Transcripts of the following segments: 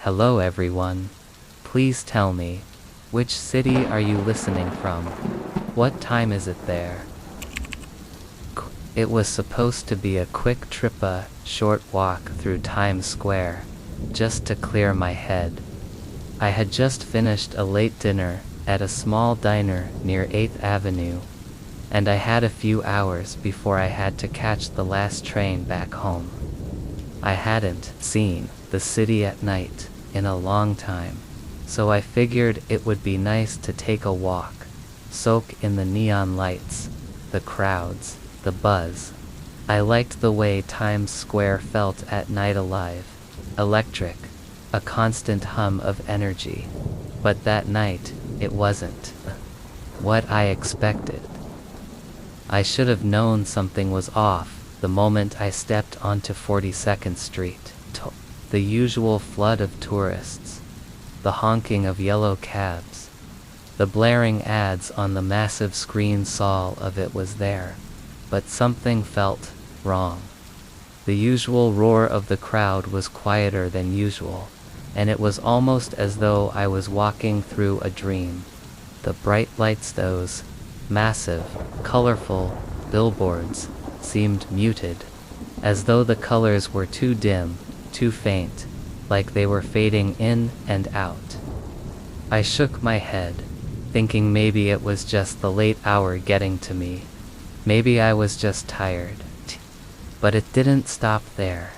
Hello everyone. Please tell me, which city are you listening from? What time is it there? It was supposed to be a quick trip, a short walk through Times Square, just to clear my head. I had just finished a late dinner at a small diner near 8th Avenue, and I had a few hours before I had to catch the last train back home. I hadn't seen the city at night in a long time, so I figured it would be nice to take a walk, soak in the neon lights, the crowds, the buzz. I liked the way Times Square felt at night, alive, electric, a constant hum of energy. But that night, it wasn't what I expected. I should have known something was off the moment I stepped onto 42nd Street. The usual flood of tourists, the honking of yellow cabs, the blaring ads on the massive screens, all of it was there, but something felt wrong. The usual roar of the crowd was quieter than usual, and it was almost as though I was walking through a dream. The bright lights, those massive, colorful billboards, seemed muted, as though the colors were too dim, too faint, like they were fading in and out. I shook my head, thinking maybe it was just the late hour getting to me. Maybe I was just tired. But it didn't stop there.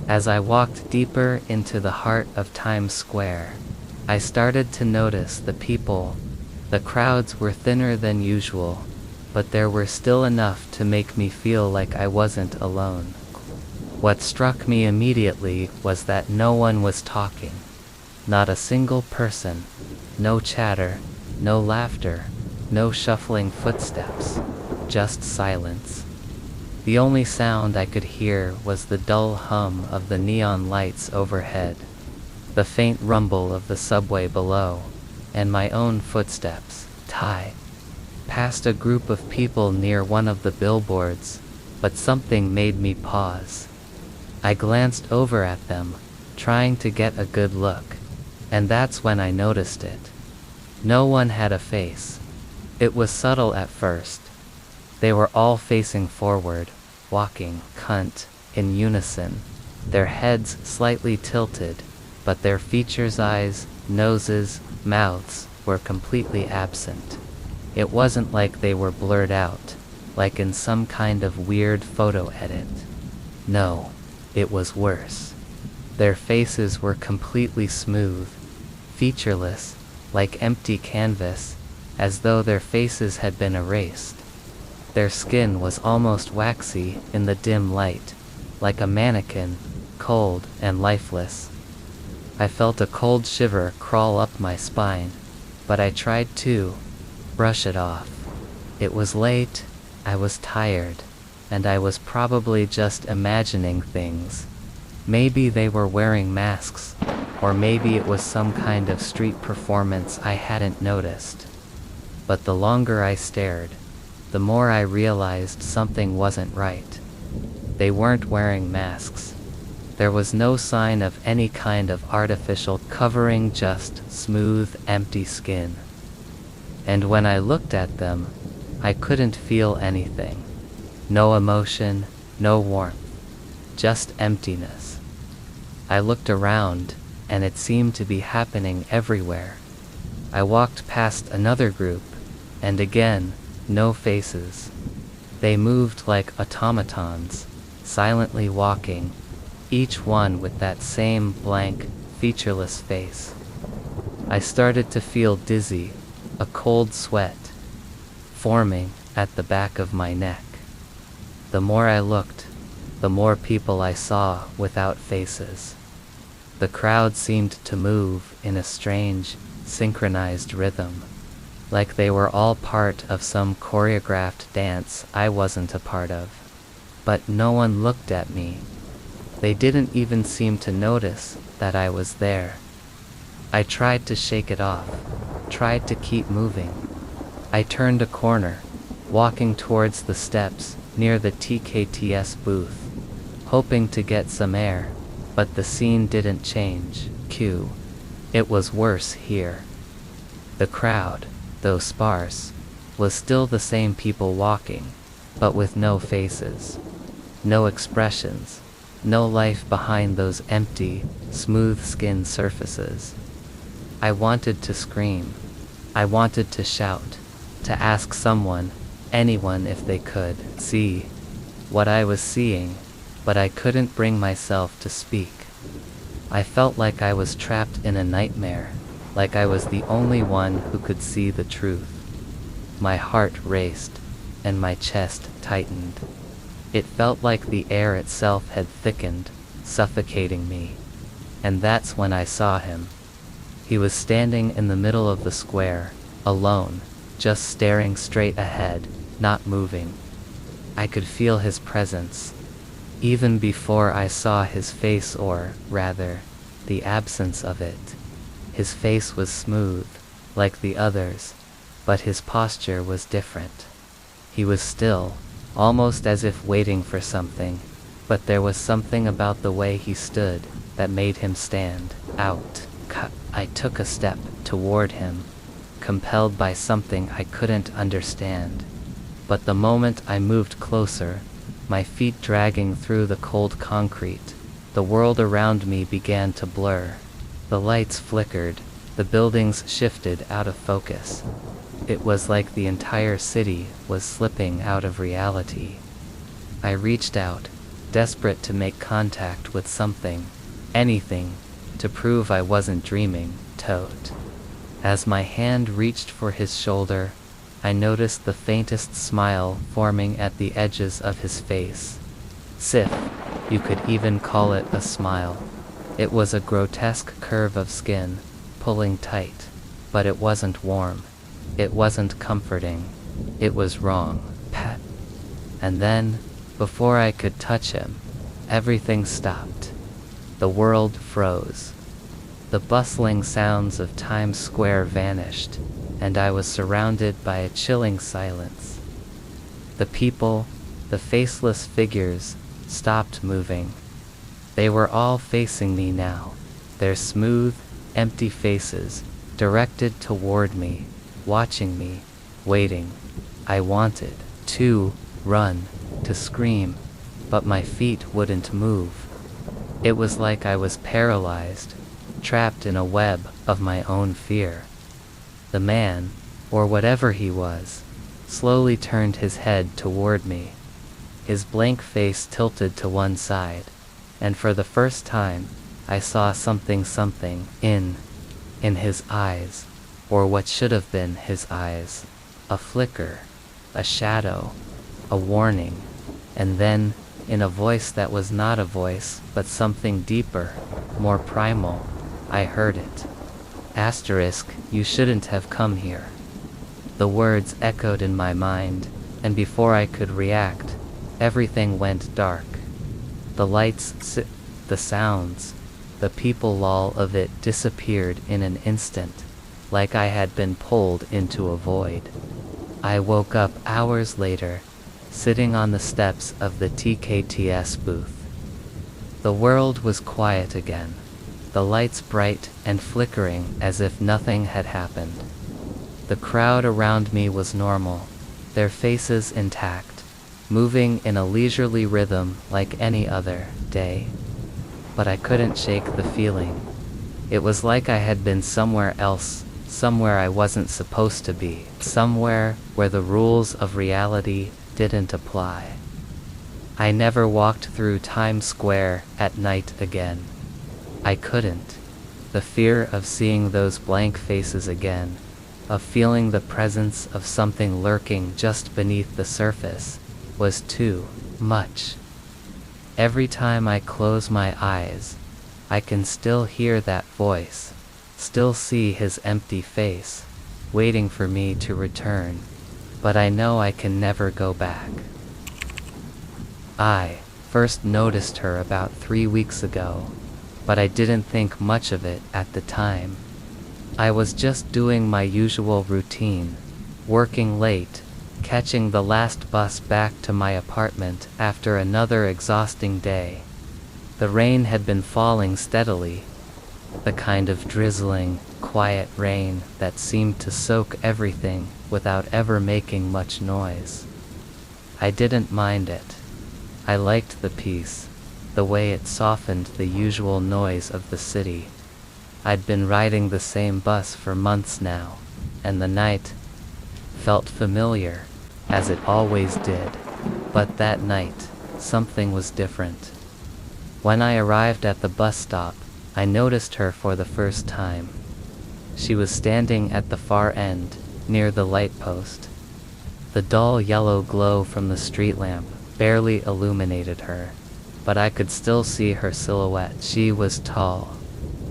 As I walked deeper into the heart of Times Square, I started to notice the people. The crowds were thinner than usual, but there were still enough to make me feel like I wasn't alone. What struck me immediately was that no one was talking. Not a single person. No chatter, no laughter, no shuffling footsteps. Just silence. The only sound I could hear was the dull hum of the neon lights overhead, the faint rumble of the subway below, and my own footsteps, past a group of people near one of the billboards, but something made me pause. I glanced over at them, trying to get a good look, and that's when I noticed it. No one had a face. It was subtle at first. They were all facing forward, walking, in unison, their heads slightly tilted, but their features, eyes, noses, mouths, were completely absent. It wasn't like they were blurred out, like in some kind of weird photo edit. No, it was worse. Their faces were completely smooth, featureless, like empty canvas, as though their faces had been erased. Their skin was almost waxy in the dim light, like a mannequin, cold and lifeless. I felt a cold shiver crawl up my spine, but I tried to brush it off. It was late, I was tired, and I was probably just imagining things. Maybe they were wearing masks, or maybe it was some kind of street performance I hadn't noticed. But the longer I stared, the more I realized something wasn't right. They weren't wearing masks. There was no sign of any kind of artificial covering, just smooth, empty skin. And when I looked at them, I couldn't feel anything. No emotion, no warmth, just emptiness. I looked around, and it seemed to be happening everywhere. I walked past another group, and again, no faces. They moved like automatons, silently walking, each one with that same blank, featureless face. I started to feel dizzy, a cold sweat forming at the back of my neck. The more I looked, the more people I saw without faces. The crowd seemed to move in a strange, synchronized rhythm, like they were all part of some choreographed dance I wasn't a part of. But no one looked at me. They didn't even seem to notice that I was there. I tried to shake it off, tried to keep moving. I turned a corner, walking towards the steps near the TKTS booth, hoping to get some air, But the scene didn't change. It was worse here. The crowd, though sparse, was still the same people walking, but with no faces, no expressions, no life behind those empty, smooth-skinned surfaces. I wanted to scream. I wanted to shout, to ask someone, anyone if they could see what I was seeing, but I couldn't bring myself to speak. I felt like I was trapped in a nightmare, like I was the only one who could see the truth. My heart raced, and my chest tightened. It felt like the air itself had thickened, suffocating me. And that's when I saw him. He was standing in the middle of the square, alone, just staring straight ahead, not moving. I could feel his presence, even before I saw his face, or, rather, the absence of it. His face was smooth, like the others, but his posture was different. He was still, almost as if waiting for something, but there was something about the way he stood that made him stand out. I took a step toward him, compelled by something I couldn't understand. But the moment I moved closer, my feet dragging through the cold concrete, the world around me began to blur. The lights flickered, the buildings shifted out of focus. It was like the entire city was slipping out of reality. I reached out, desperate to make contact with something, anything, to prove I wasn't dreaming. As my hand reached for his shoulder, I noticed the faintest smile forming at the edges of his face. If you could even call it a smile. It was a grotesque curve of skin, pulling tight, but it wasn't warm. It wasn't comforting. It was wrong. And then, before I could touch him, everything stopped. The world froze. The bustling sounds of Times Square vanished, and I was surrounded by a chilling silence. The people, the faceless figures, stopped moving. They were all facing me now, their smooth, empty faces directed toward me, watching me, waiting. I wanted to run, to scream, but my feet wouldn't move. It was like I was paralyzed, trapped in a web of my own fear. The man, or whatever he was, slowly turned his head toward me. His blank face tilted to one side, and for the first time, I saw something in his eyes, or what should have been his eyes. A flicker, a shadow, a warning, and then, in a voice that was not a voice, but something deeper, more primal, I heard it. You shouldn't have come here. The words echoed in my mind, and before I could react, everything went dark. The lights, the sounds, the people, all of it disappeared in an instant, like I had been pulled into a void. I woke up hours later, sitting on the steps of the TKTS booth. The world was quiet again, the lights bright and flickering as if nothing had happened. The crowd around me was normal, their faces intact, moving in a leisurely rhythm like any other day. But I couldn't shake the feeling. It was like I had been somewhere else, somewhere I wasn't supposed to be, somewhere where the rules of reality didn't apply. I never walked through Times Square at night again. I couldn't. The fear of seeing those blank faces again, of feeling the presence of something lurking just beneath the surface, was too much. Every time I close my eyes, I can still hear that voice, still see his empty face, waiting for me to return, but I know I can never go back. I first noticed her about 3 weeks ago, but I didn't think much of it at the time. I was just doing my usual routine, working late, catching the last bus back to my apartment after another exhausting day. The rain had been falling steadily, the kind of drizzling, quiet rain that seemed to soak everything without ever making much noise. I didn't mind it. I liked the peace, the way it softened the usual noise of the city. I'd been riding the same bus for months now, and the night felt familiar, as it always did. But that night, something was different. When I arrived at the bus stop, I noticed her for the first time. She was standing at the far end, near the light post. The dull yellow glow from the street lamp barely illuminated her, but I could still see her silhouette. She was tall,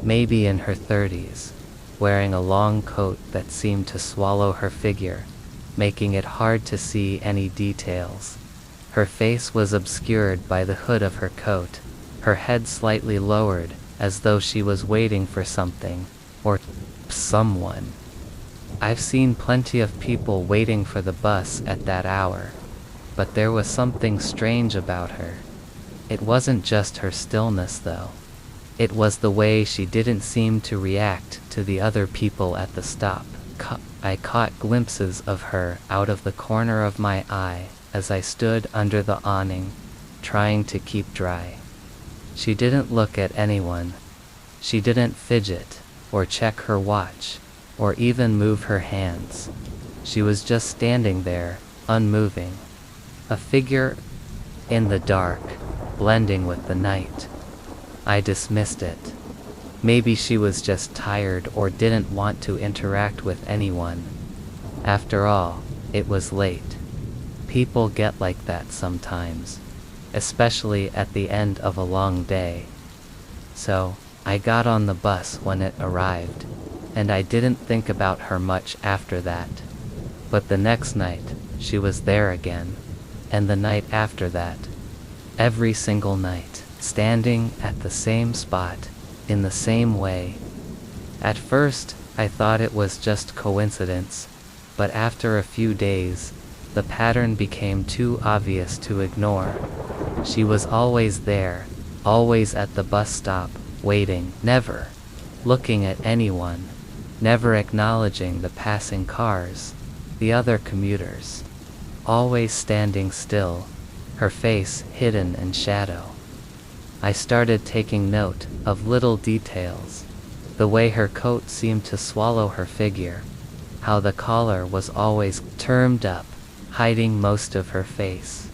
maybe in her 30s, wearing a long coat that seemed to swallow her figure, making it hard to see any details. Her face was obscured by the hood of her coat, her head slightly lowered, as though she was waiting for something, or someone. I've seen plenty of people waiting for the bus at that hour, but there was something strange about her. It wasn't just her stillness, though. It was the way she didn't seem to react to the other people at the stop. I caught glimpses of her out of the corner of my eye as I stood under the awning, trying to keep dry. She didn't look at anyone. She didn't fidget, or check her watch, or even move her hands. She was just standing there, unmoving. A figure in the dark, blending with the night. I dismissed it. Maybe she was just tired or didn't want to interact with anyone. After all, it was late. People get like that sometimes, especially at the end of a long day. So, I got on the bus when it arrived, and I didn't think about her much after that. But the next night, she was there again, and the night after that. Every single night, standing at the same spot, in the same way. At first, I thought it was just coincidence, but after a few days, the pattern became too obvious to ignore. She was always there, always at the bus stop, waiting, never looking at anyone, never acknowledging the passing cars, the other commuters. Always standing still, her face hidden in shadow. I started taking note of little details, the way her coat seemed to swallow her figure, how the collar was always turned up, hiding most of her face.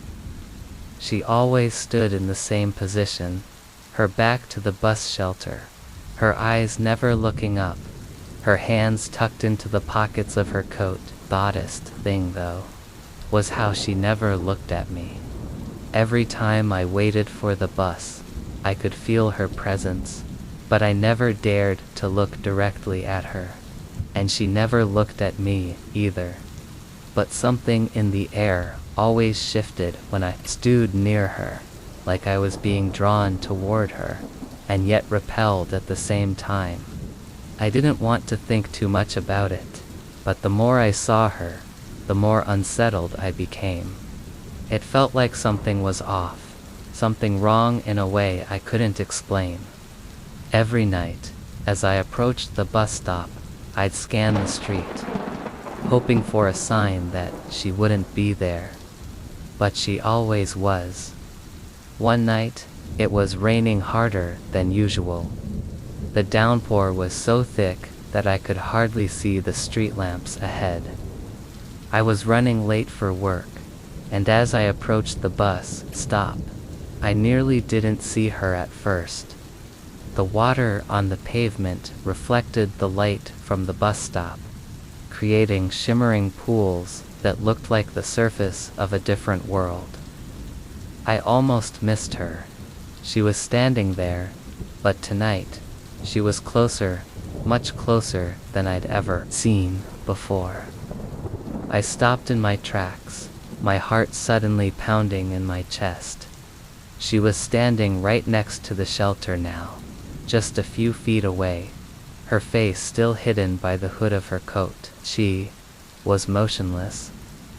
She always stood in the same position, her back to the bus shelter, her eyes never looking up, her hands tucked into the pockets of her coat. The oddest thing, though, was how she never looked at me. Every time I waited for the bus, I could feel her presence, but I never dared to look directly at her. And she never looked at me, either. But something in the air always shifted when I stood near her, like I was being drawn toward her, and yet repelled at the same time. I didn't want to think too much about it, but the more I saw her, the more unsettled I became. It felt like something was off, something wrong in a way I couldn't explain. Every night, as I approached the bus stop, I'd scan the street, hoping for a sign that she wouldn't be there. But she always was. One night, it was raining harder than usual. The downpour was so thick that I could hardly see the street lamps ahead. I was running late for work, and as I approached the bus stop, I nearly didn't see her at first. The water on the pavement reflected the light from the bus stop, creating shimmering pools that looked like the surface of a different world. I almost missed her. She was standing there, but tonight, she was closer, much closer than I'd ever seen before. I stopped in my tracks, my heart suddenly pounding in my chest. She was standing right next to the shelter now, just a few feet away, her face still hidden by the hood of her coat. She was motionless,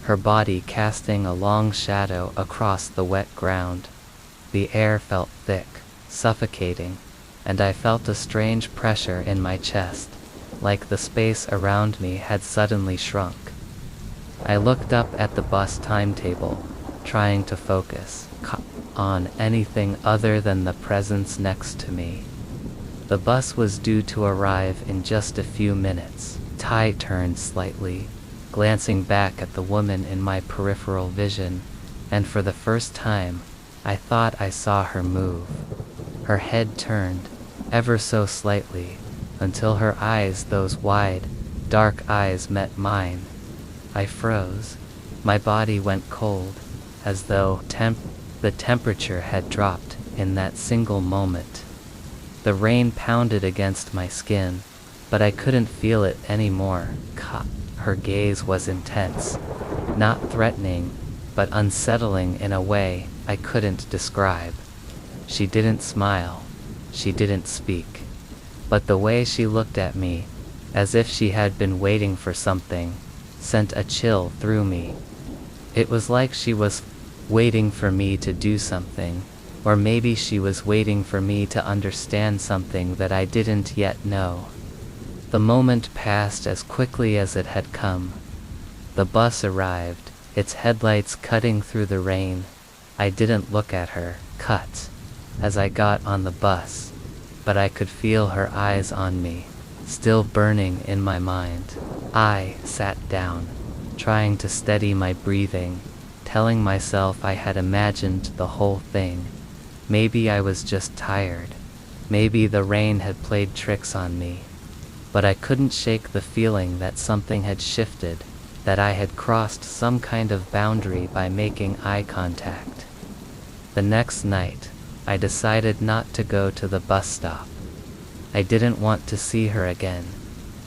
her body casting a long shadow across the wet ground. The air felt thick, suffocating, and I felt a strange pressure in my chest, like the space around me had suddenly shrunk. I looked up at the bus timetable, trying to focus on anything other than the presence next to me. The bus was due to arrive in just a few minutes. I turned slightly, glancing back at the woman in my peripheral vision, and for the first time, I thought I saw her move. Her head turned, ever so slightly, until her eyes, those wide, dark eyes, met mine. I froze. My body went cold, as though the temperature had dropped in that single moment. The rain pounded against my skin, but I couldn't feel it anymore. Her gaze was intense, not threatening, but unsettling in a way I couldn't describe. She didn't smile. She didn't speak. But the way she looked at me, as if she had been waiting for something, sent a chill through me. It was like she was waiting for me to do something, or maybe she was waiting for me to understand something that I didn't yet know. The moment passed as quickly as it had come. The bus arrived, its headlights cutting through the rain. I didn't look at her, as I got on the bus, but I could feel her eyes on me, still burning in my mind. I sat down, trying to steady my breathing, telling myself I had imagined the whole thing. Maybe I was just tired. Maybe the rain had played tricks on me. But I couldn't shake the feeling that something had shifted, that I had crossed some kind of boundary by making eye contact. The next night, I decided not to go to the bus stop. I didn't want to see her again.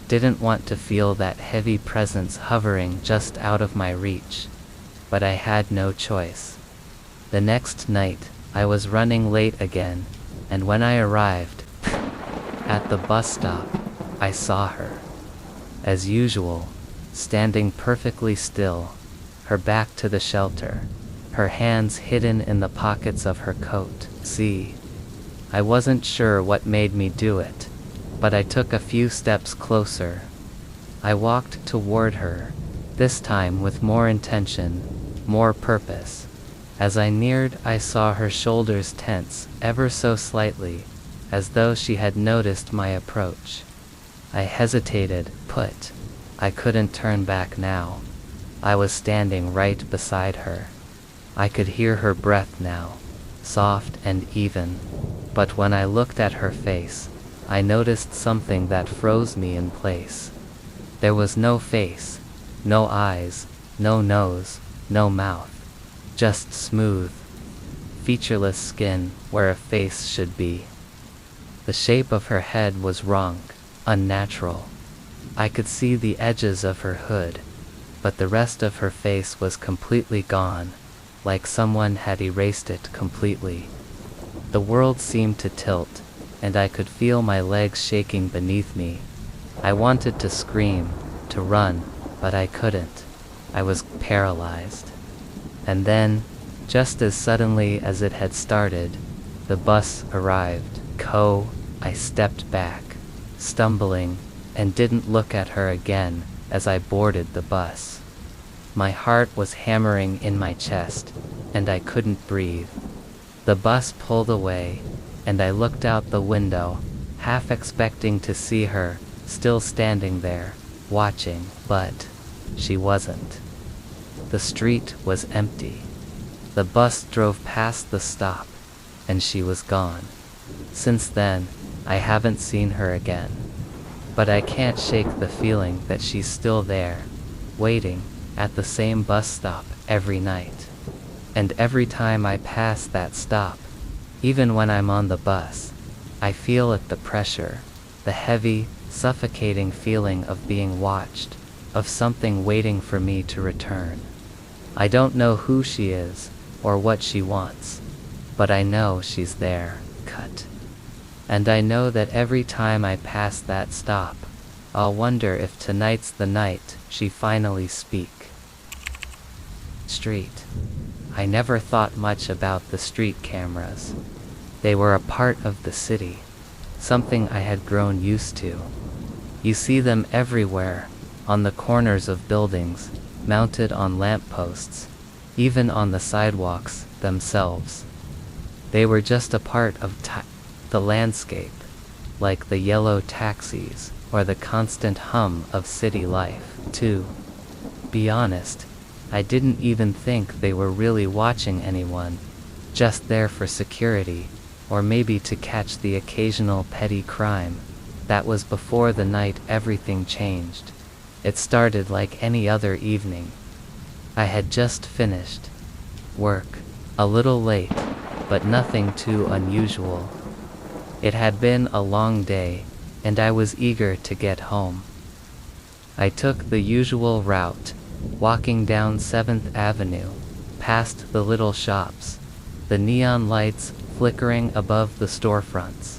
Didn't want to feel that heavy presence hovering just out of my reach. But I had no choice. The next night, I was running late again, and when I arrived at the bus stop, I saw her. As usual, standing perfectly still, her back to the shelter, her hands hidden in the pockets of her coat. I wasn't sure what made me do it, but I took a few steps closer. I walked toward her, this time with more intention, more purpose. As I neared, I saw her shoulders tense ever so slightly, as though she had noticed my approach. I hesitated, I couldn't turn back now. I was standing right beside her. I could hear her breath now, soft and even. But when I looked at her face, I noticed something that froze me in place. There was no face, no eyes, no nose, no mouth. Just smooth, featureless skin where a face should be. The shape of her head was wrong, unnatural. I could see the edges of her hood, but the rest of her face was completely gone, like someone had erased it completely. The world seemed to tilt, and I could feel my legs shaking beneath me. I wanted to scream, to run, but I couldn't. I was paralyzed. And then, just as suddenly as it had started, the bus arrived. I stepped back, stumbling, and didn't look at her again as I boarded the bus. My heart was hammering in my chest, and I couldn't breathe. The bus pulled away, and I looked out the window, half expecting to see her, still standing there, watching, but she wasn't. The street was empty. The bus drove past the stop, and she was gone. Since then, I haven't seen her again. But I can't shake the feeling that she's still there, waiting, at the same bus stop every night. And every time I pass that stop, even when I'm on the bus, I feel it, the pressure, the heavy, suffocating feeling of being watched, of something waiting for me to return. I don't know who she is, or what she wants, but I know she's there, And I know that every time I pass that stop, I'll wonder if tonight's the night she finally speak. Street. I never thought much about the street cameras. They were a part of the city, something I had grown used to. You see them everywhere, on the corners of buildings, mounted on lampposts, even on the sidewalks themselves. They were just a part of the landscape, like the yellow taxis or the constant hum of city life. To be honest, I didn't even think they were really watching anyone, just there for security, or maybe to catch the occasional petty crime. That was before the night everything changed. It started like any other evening. I had just finished work, a little late, but nothing too unusual. It had been a long day, and I was eager to get home. I took the usual route, walking down 7th Avenue, past the little shops, the neon lights flickering above the storefronts.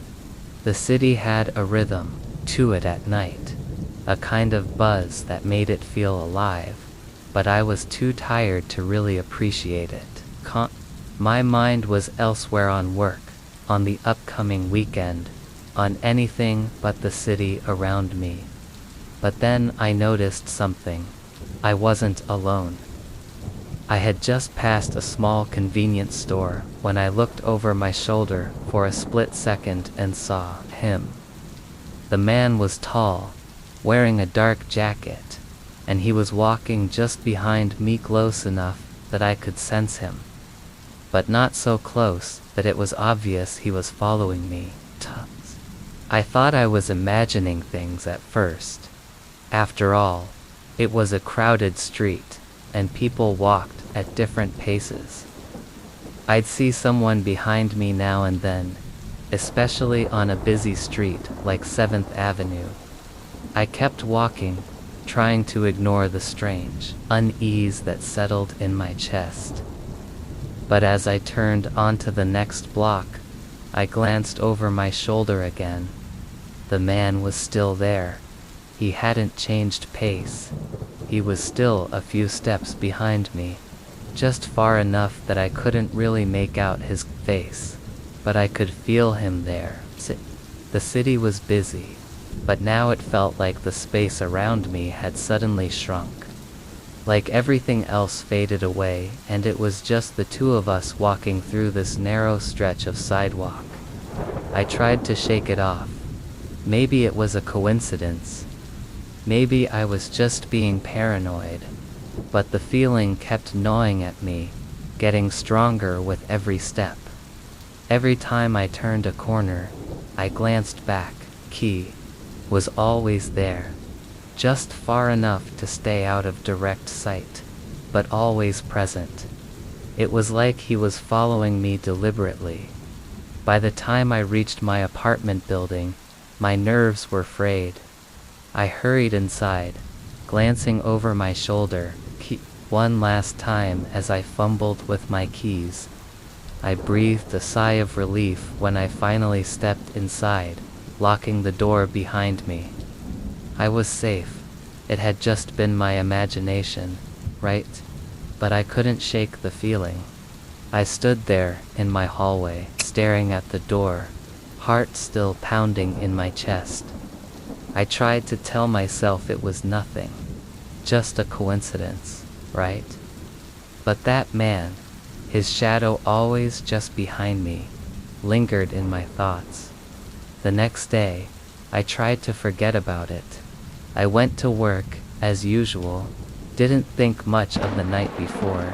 The city had a rhythm to it at night, a kind of buzz that made it feel alive, but I was too tired to really appreciate it. My mind was elsewhere, on work, on the upcoming weekend, on anything but the city around me. But then I noticed something. I wasn't alone. I had just passed a small convenience store when I looked over my shoulder for a split second and saw him. The man was tall, wearing a dark jacket, and he was walking just behind me, close enough that I could sense him, but not so close that it was obvious he was following me. I thought I was imagining things at first. After all, it was a crowded street, and people walked at different paces. I'd see someone behind me now and then, especially on a busy street like 7th Avenue. I kept walking, trying to ignore the strange unease that settled in my chest. But as I turned onto the next block, I glanced over my shoulder again. The man was still there. He hadn't changed pace. He was still a few steps behind me, just far enough that I couldn't really make out his face, but I could feel him there. The city was busy, but now it felt like the space around me had suddenly shrunk. Like everything else faded away, and it was just the two of us walking through this narrow stretch of sidewalk. I tried to shake it off. Maybe it was a coincidence. Maybe I was just being paranoid. But the feeling kept gnawing at me, getting stronger with every step. Every time I turned a corner, I glanced back. He was always there, just far enough to stay out of direct sight, but always present. It was like he was following me deliberately. By the time I reached my apartment building, my nerves were frayed. I hurried inside, glancing over my shoulder one last time as I fumbled with my keys. I breathed a sigh of relief when I finally stepped inside, locking the door behind me. I was safe. It had just been my imagination, right? But I couldn't shake the feeling. I stood there in my hallway, staring at the door, heart still pounding in my chest. I tried to tell myself it was nothing, just a coincidence, right? But that man, his shadow always just behind me, lingered in my thoughts. The next day, I tried to forget about it. I went to work, as usual, didn't think much of the night before.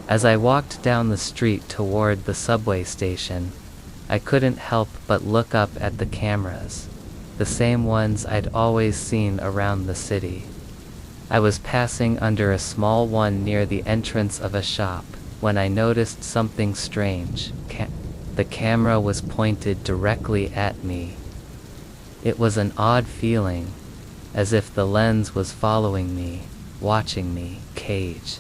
As I walked down the street toward the subway station, I couldn't help but look up at the cameras, the same ones I'd always seen around the city. I was passing under a small one near the entrance of a shop when I noticed something strange. The camera was pointed directly at me. It was an odd feeling, as if the lens was following me, watching me. Cage.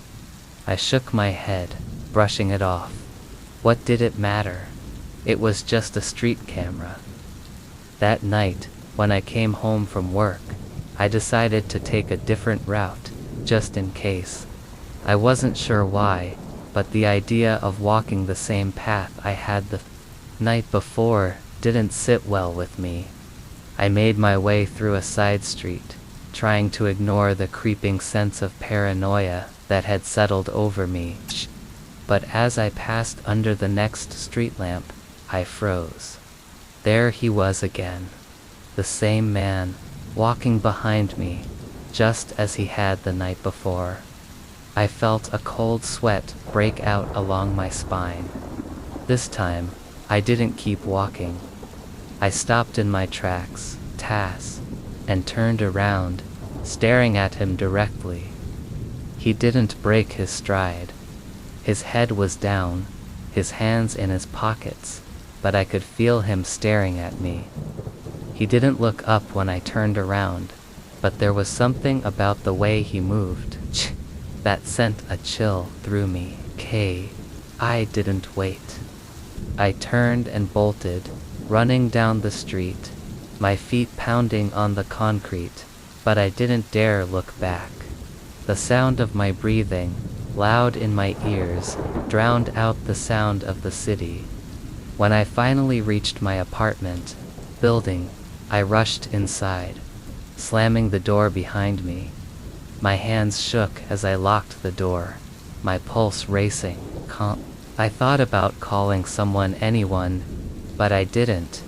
I shook my head, brushing it off. What did it matter? It was just a street camera. That night, when I came home from work, I decided to take a different route, just in case. I wasn't sure why, but the idea of walking the same path I had the night before didn't sit well with me. I made my way through a side street, trying to ignore the creeping sense of paranoia that had settled over me. But as I passed under the next street lamp, I froze. There he was again. The same man, walking behind me, just as he had the night before. I felt a cold sweat break out along my spine. This time, I didn't keep walking. I stopped in my tracks, and turned around, staring at him directly. He didn't break his stride. His head was down, his hands in his pockets, but I could feel him staring at me. He didn't look up when I turned around, but there was something about the way he moved that sent a chill through me. I didn't wait. I turned and bolted, running down the street, my feet pounding on the concrete, but I didn't dare look back. The sound of my breathing, loud in my ears, drowned out the sound of the city. When I finally reached my apartment building, I rushed inside, slamming the door behind me. My hands shook as I locked the door, my pulse racing. I thought about calling anyone, but I didn't.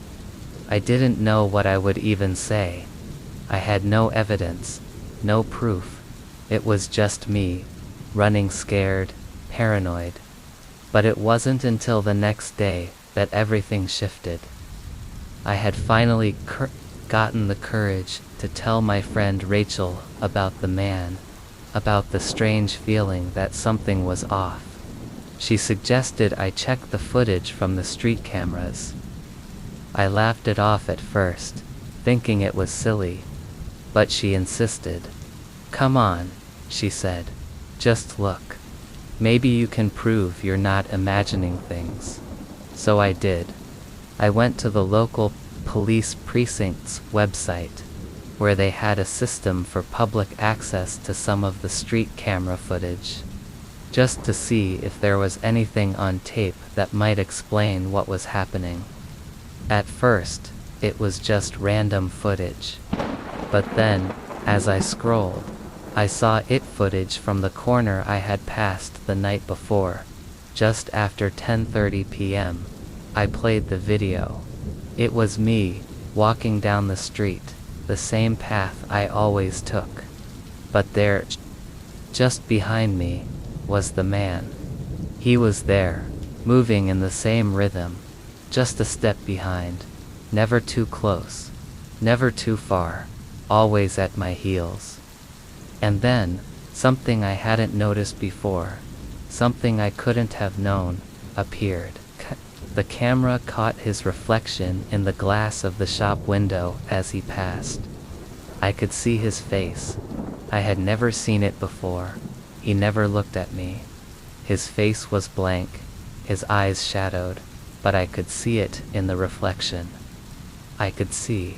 I didn't know what I would even say. I had no evidence, no proof. It was just me, running scared, paranoid. But it wasn't until the next day that everything shifted. I had finally gotten the courage to tell my friend Rachel about the man, about the strange feeling that something was off. She suggested I check the footage from the street cameras. I laughed it off at first, thinking it was silly. But she insisted. "Come on," she said. "Just look. Maybe you can prove you're not imagining things." So I did. I went to the local police precinct's website, where they had a system for public access to some of the street camera footage, just to see if there was anything on tape that might explain what was happening. At first, it was just random footage. But then, as I scrolled, I saw footage from the corner I had passed the night before. Just after 10:30 p.m., I played the video. It was me, walking down the street, the same path I always took. But there, just behind me, was the man. He was there, moving in the same rhythm, just a step behind, never too close, never too far, always at my heels. And then, something I hadn't noticed before, something I couldn't have known, appeared. The camera caught his reflection in the glass of the shop window as he passed. I could see his face. I had never seen it before. He never looked at me. His face was blank, his eyes shadowed, but I could see it in the reflection. I could see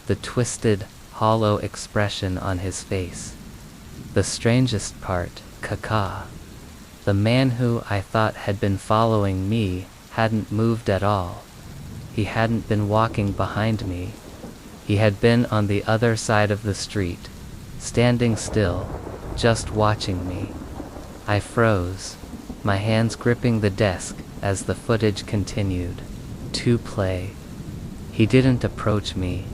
the twisted, hollow expression on his face. The strangest part, the man who I thought had been following me hadn't moved at all. He hadn't been walking behind me. He had been on the other side of the street, standing still, just watching me. I froze, my hands gripping the desk as the footage continued to play. He didn't approach me.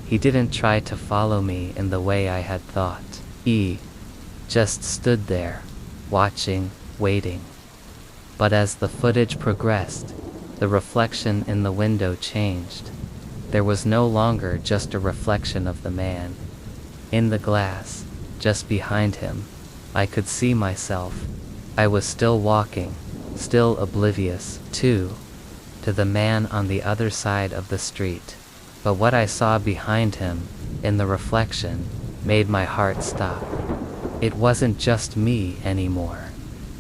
He didn't try to follow me in the way I had thought. He just stood there, watching, waiting. But as the footage progressed, the reflection in the window changed. There was no longer just a reflection of the man. In the glass, just behind him, I could see myself. I was still walking, still oblivious, to the man on the other side of the street. But what I saw behind him, in the reflection, made my heart stop. It wasn't just me anymore.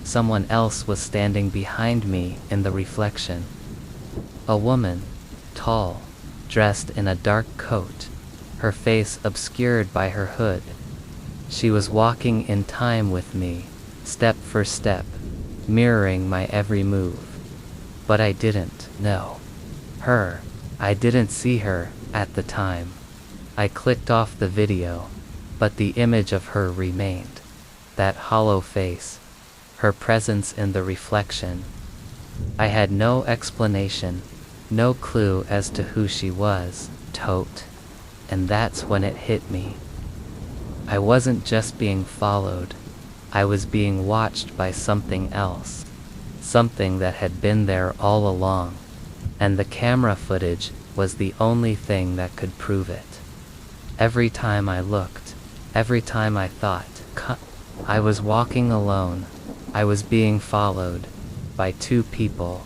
Someone else was standing behind me in the reflection. A woman, tall, dressed in a dark coat, her face obscured by her hood. She was walking in time with me, step for step, mirroring my every move. But I didn't know her. I didn't see her at the time. I clicked off the video, but the image of her remained. That hollow face, her presence in the reflection. I had no explanation, no clue as to who she was, tote. And that's when it hit me. I wasn't just being followed, I was being watched by something else. Something that had been there all along. And the camera footage was the only thing that could prove it. Every time I looked, every time I thought, I was walking alone. I was being followed by two people.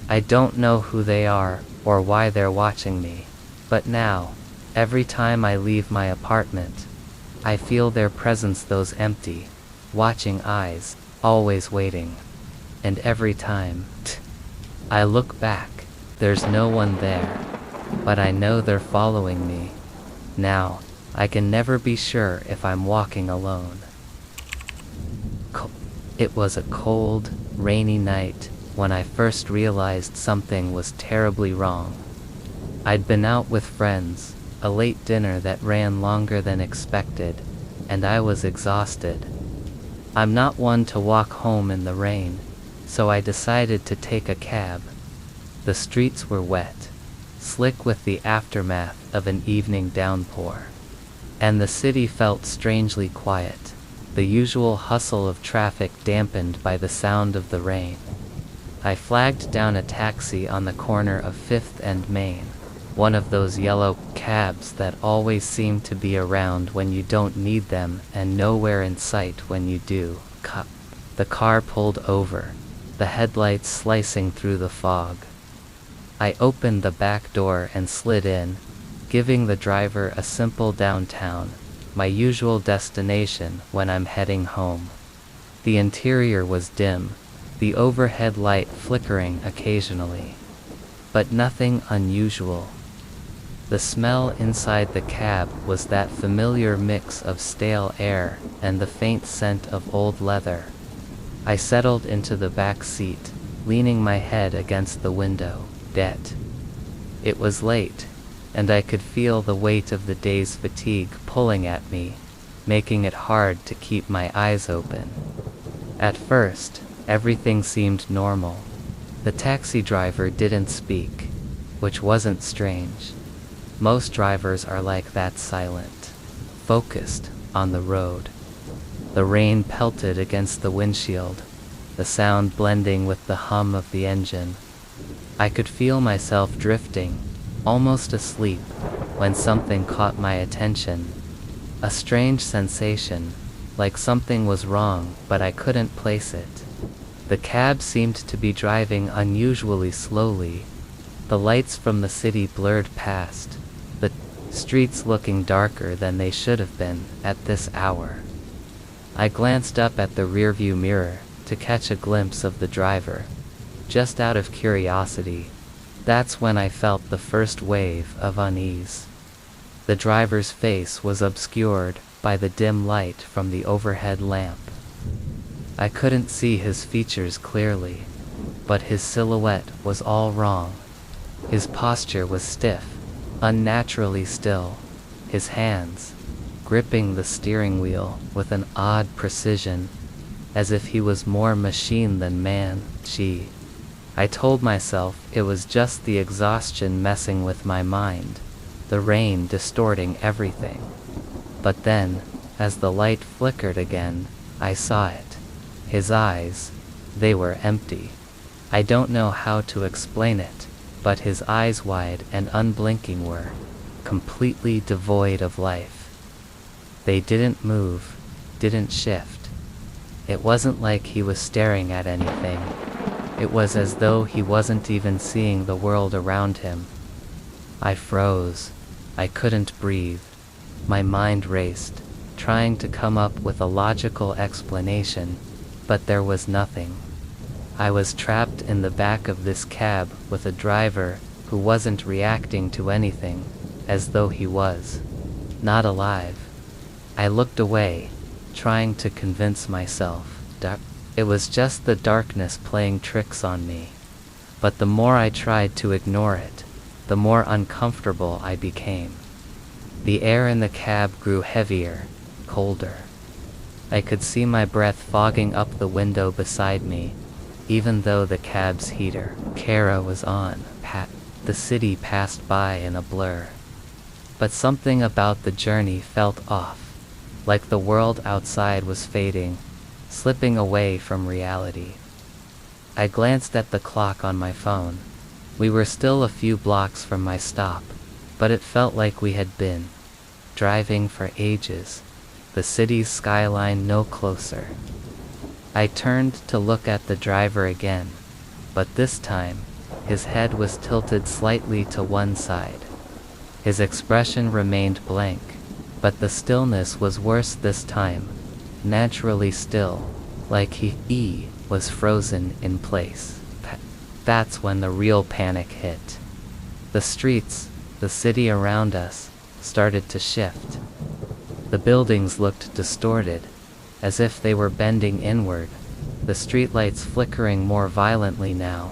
I don't know who they are or why they're watching me, but now, every time I leave my apartment, I feel their presence, those empty, watching eyes, always waiting. And every time I look back, there's no one there, but I know they're following me. Now, I can never be sure if I'm walking alone. It was a cold, rainy night when I first realized something was terribly wrong. I'd been out with friends, a late dinner that ran longer than expected, and I was exhausted. I'm not one to walk home in the rain, so I decided to take a cab. The streets were wet, slick with the aftermath of an evening downpour. And the city felt strangely quiet, the usual hustle of traffic dampened by the sound of the rain. I flagged down a taxi on the corner of 5th and Main, one of those yellow cabs that always seem to be around when you don't need them and nowhere in sight when you do. The car pulled over, the headlights slicing through the fog. I opened the back door and slid in, giving the driver a simple downtown, my usual destination when I'm heading home. The interior was dim, the overhead light flickering occasionally. But nothing unusual. The smell inside the cab was that familiar mix of stale air and the faint scent of old leather. I settled into the back seat, leaning my head against the window. It was late, and I could feel the weight of the day's fatigue pulling at me, making it hard to keep my eyes open. At first, everything seemed normal. The taxi driver didn't speak, which wasn't strange. Most drivers are like that, silent, focused on the road. The rain pelted against the windshield, the sound blending with the hum of the engine. I could feel myself drifting, almost asleep, when something caught my attention. A strange sensation, like something was wrong, but I couldn't place it. The cab seemed to be driving unusually slowly. The lights from the city blurred past, the streets looking darker than they should have been at this hour. I glanced up at the rearview mirror to catch a glimpse of the driver, just out of curiosity. That's when I felt the first wave of unease. The driver's face was obscured by the dim light from the overhead lamp. I couldn't see his features clearly, but his silhouette was all wrong. His posture was stiff, unnaturally still, his hands gripping the steering wheel with an odd precision, as if he was more machine than man. I told myself it was just the exhaustion messing with my mind, the rain distorting everything. But then, as the light flickered again, I saw it. His eyes, they were empty. I don't know how to explain it, but his eyes, wide and unblinking, were completely devoid of life. They didn't move, didn't shift. It wasn't like he was staring at anything. It was as though he wasn't even seeing the world around him. I froze. I couldn't breathe. My mind raced, trying to come up with a logical explanation, but there was nothing. I was trapped in the back of this cab with a driver who wasn't reacting to anything, as though he was not alive. I looked away, trying to convince myself It was just the darkness playing tricks on me. But the more I tried to ignore it, the more uncomfortable I became. The air in the cab grew heavier, colder. I could see my breath fogging up the window beside me, even though the cab's heater, Kara, was on. The city passed by in a blur. But something about the journey felt off, like the world outside was fading, slipping away from reality. I glanced at the clock on my phone. We were still a few blocks from my stop, but it felt like we had been driving for ages, the city's skyline no closer. I turned to look at the driver again, but this time, his head was tilted slightly to one side. His expression remained blank, but the stillness was worse this time, naturally still, like he was frozen in place. That's when the real panic hit. The streets, the city around us, started to shift. The buildings looked distorted, as if they were bending inward, the streetlights flickering more violently now.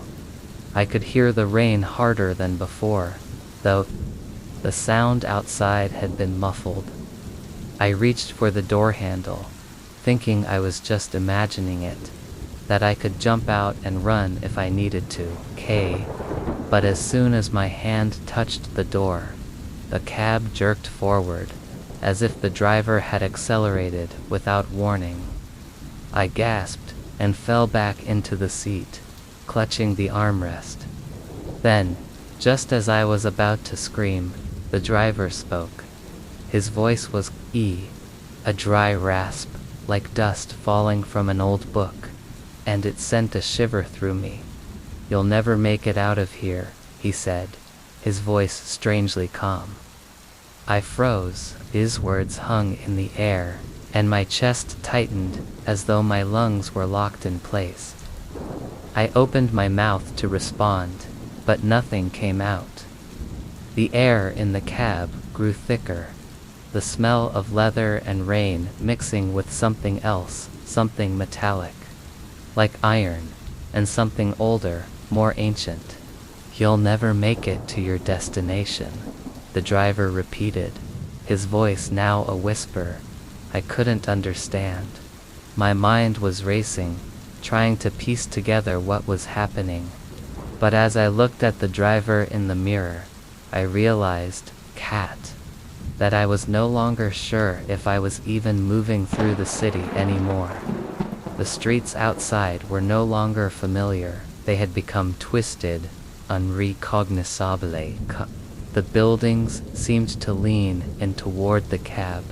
I could hear the rain harder than before, though the sound outside had been muffled. I reached for the door handle, thinking I was just imagining it, that I could jump out and run if I needed to. But as soon as my hand touched the door, the cab jerked forward, as if the driver had accelerated without warning. I gasped and fell back into the seat, clutching the armrest. Then, just as I was about to scream, the driver spoke. His voice was a dry rasp, like dust falling from an old book, and it sent a shiver through me. "You'll never make it out of here," he said, his voice strangely calm. I froze, his words hung in the air, and my chest tightened as though my lungs were locked in place. I opened my mouth to respond, but nothing came out. The air in the cab grew thicker, the smell of leather and rain mixing with something else, something metallic, like iron, and something older, more ancient. "You'll never make it to your destination," the driver repeated, his voice now a whisper. I couldn't understand. My mind was racing, trying to piece together what was happening. But as I looked at the driver in the mirror, I realized, that I was no longer sure if I was even moving through the city anymore. The streets outside were no longer familiar, they had become twisted, unrecognizable. The buildings seemed to lean in toward the cab,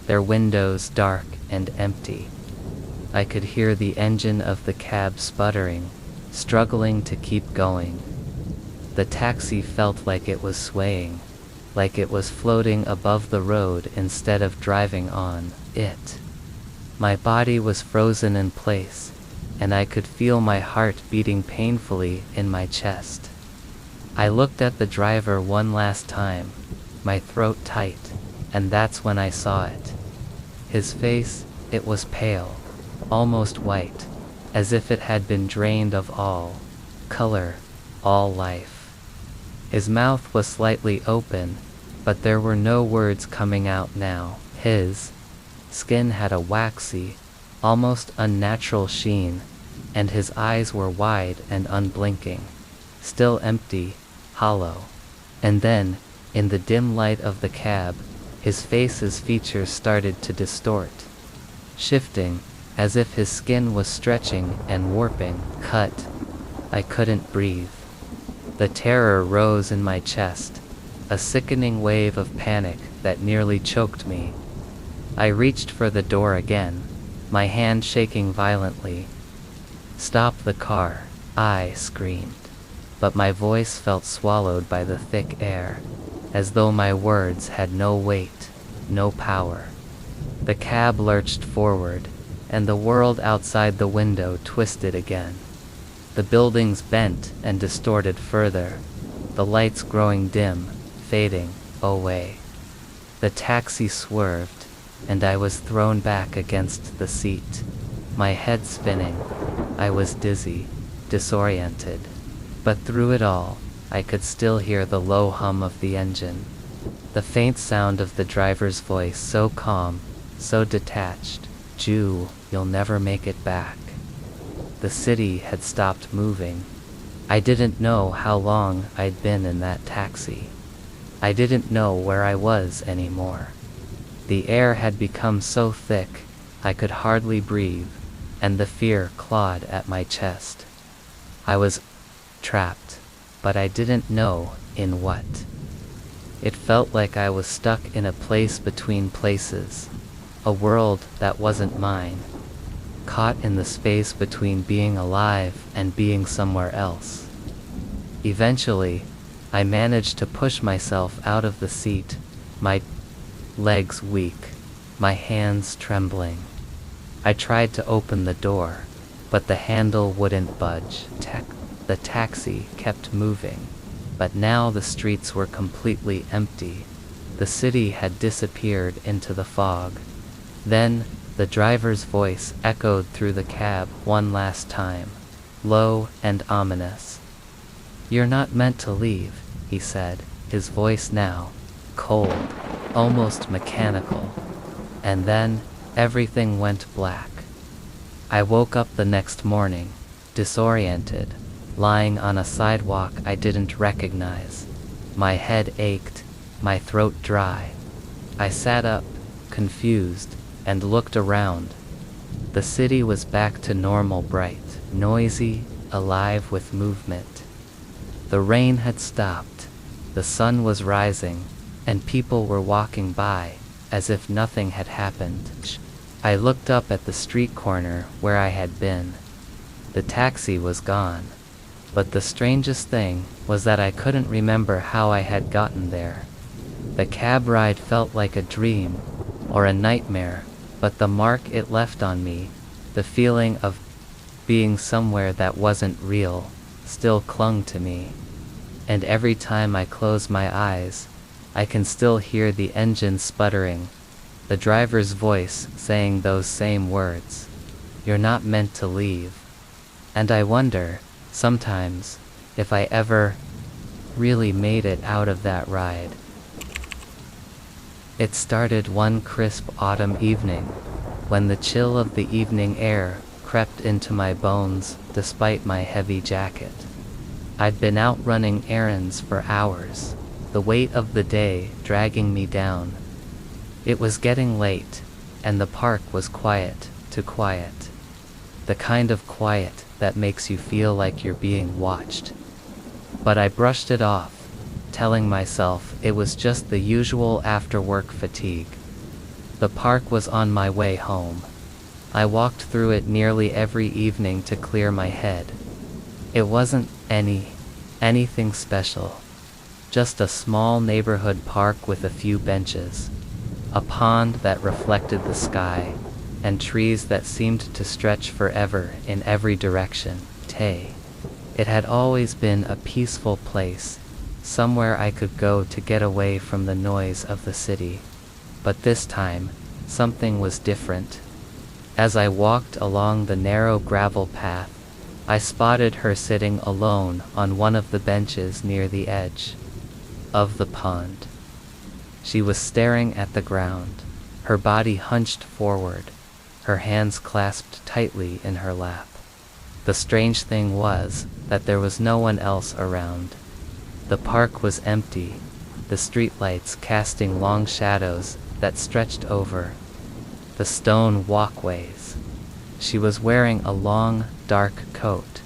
their windows dark and empty. I could hear the engine of the cab sputtering, struggling to keep going. The taxi felt like it was swaying, like it was floating above the road instead of driving on it. My body was frozen in place, and I could feel my heart beating painfully in my chest. I looked at the driver one last time, my throat tight, and that's when I saw it. His face, it was pale, almost white, as if it had been drained of all color, all life. His mouth was slightly open, but there were no words coming out now. His skin had a waxy, almost unnatural sheen, and his eyes were wide and unblinking, still empty, hollow. And then, in the dim light of the cab, his face's features started to distort, shifting, as if his skin was stretching and warping. I couldn't breathe. The terror rose in my chest, a sickening wave of panic that nearly choked me. I reached for the door again, my hand shaking violently. "Stop the car," I screamed, but my voice felt swallowed by the thick air, as though my words had no weight, no power. The cab lurched forward, and the world outside the window twisted again. The buildings bent and distorted further, the lights growing dim, fading away. The taxi swerved, and I was thrown back against the seat. my head spinning. I was dizzy, disoriented. But through it all, I could still hear the low hum of the engine. The faint sound of the driver's voice, so calm, so detached. "Jew, you'll never make it back." The city had stopped moving. I didn't know how long I'd been in that taxi. I didn't know where I was anymore. The air had become so thick, I could hardly breathe, and the fear clawed at my chest. I was trapped, but I didn't know in what. It felt like I was stuck in a place between places, a world that wasn't mine, caught in the space between being alive and being somewhere else. Eventually, I managed to push myself out of the seat, my legs weak, my hands trembling. I tried to open the door, but the handle wouldn't budge. The taxi kept moving, but now the streets were completely empty. The city had disappeared into the fog. Then, the driver's voice echoed through the cab one last time, low and ominous. "You're not meant to leave," he said, his voice now cold, almost mechanical. And then, everything went black. I woke up the next morning, disoriented, lying on a sidewalk I didn't recognize. My head ached, my throat dry. I sat up, confused, and looked around. The city was back to normal, bright, noisy, alive with movement. The rain had stopped, the sun was rising, and people were walking by, as if nothing had happened. I looked up at the street corner where I had been. The taxi was gone. But the strangest thing was that I couldn't remember how I had gotten there. The cab ride felt like a dream, or a nightmare, but the mark it left on me, the feeling of being somewhere that wasn't real, still clung to me. And every time I close my eyes, I can still hear the engine sputtering, the driver's voice saying those same words. "You're not meant to leave." And I wonder, sometimes, if I ever really made it out of that ride. It started one crisp autumn evening, when the chill of the evening air crept into my bones despite my heavy jacket. I'd been out running errands for hours, the weight of the day dragging me down. It was getting late, and the park was quiet, too quiet. The kind of quiet that makes you feel like you're being watched. But I brushed it off, telling myself it was just the usual after-work fatigue. The park was on my way home. I walked through it nearly every evening to clear my head. It wasn't anything special. Just a small neighborhood park with a few benches, a pond that reflected the sky, and trees that seemed to stretch forever in every direction. It had always been a peaceful place, somewhere I could go to get away from the noise of the city. But this time, something was different. As I walked along the narrow gravel path, I spotted her sitting alone on one of the benches near the edge of the pond. She was staring at the ground, her body hunched forward, her hands clasped tightly in her lap. The strange thing was that there was no one else around. The park was empty, the streetlights casting long shadows that stretched over the stone walkways. She was wearing a long, dark coat,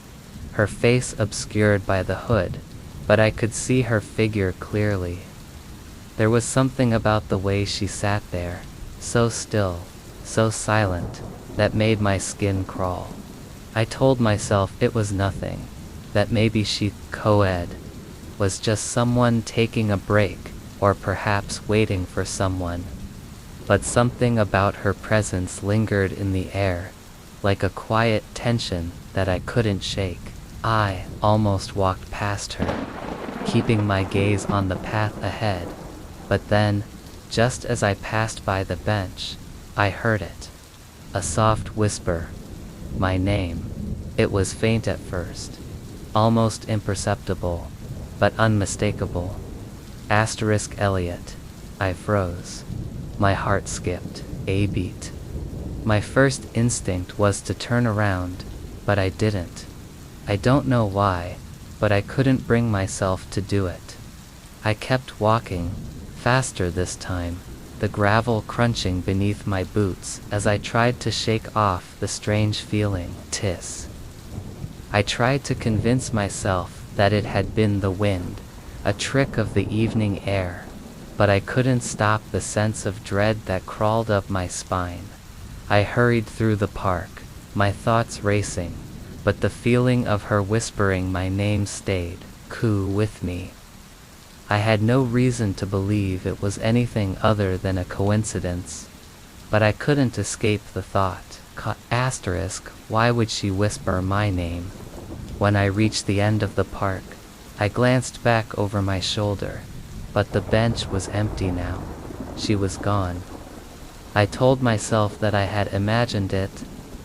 her face obscured by the hood, but I could see her figure clearly. There was something about the way she sat there, so still, so silent, that made my skin crawl. I told myself it was nothing, that maybe she was just someone taking a break, or perhaps waiting for someone. But something about her presence lingered in the air, like a quiet tension that I couldn't shake. I almost walked past her, keeping my gaze on the path ahead, but then, just as I passed by the bench, I heard it. A soft whisper, My name. It was faint at first, almost imperceptible, but unmistakable. Elliot. I froze. My heart skipped a beat. My first instinct was to turn around, but I didn't. I don't know why, but I couldn't bring myself to do it. I kept walking, faster this time, the gravel crunching beneath my boots as I tried to shake off the strange feeling. I tried to convince myself that it had been the wind, a trick of the evening air, but I couldn't stop the sense of dread that crawled up my spine. I hurried through the park, my thoughts racing, but the feeling of her whispering my name stayed with me. I had no reason to believe it was anything other than a coincidence, but I couldn't escape the thought. Why would she whisper my name? When I reached the end of the park, I glanced back over my shoulder, but the bench was empty now. She was gone. I told myself that I had imagined it,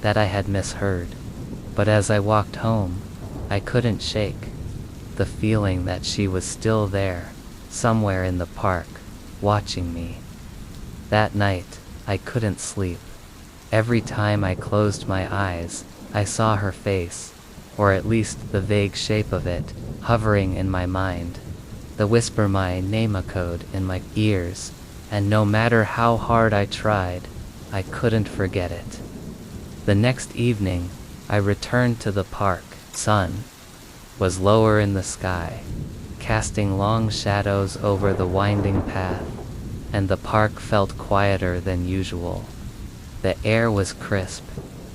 that I had misheard, but as I walked home, I couldn't shake the feeling that she was still there, somewhere in the park, watching me. That night, I couldn't sleep. Every time I closed my eyes, I saw her face, or at least the vague shape of it, hovering in my mind. The whisper my name echoed in my ears, and no matter how hard I tried, I couldn't forget it. The next evening, I returned to the park. Sun was lower in the sky, casting long shadows over the winding path, and the park felt quieter than usual. The air was crisp,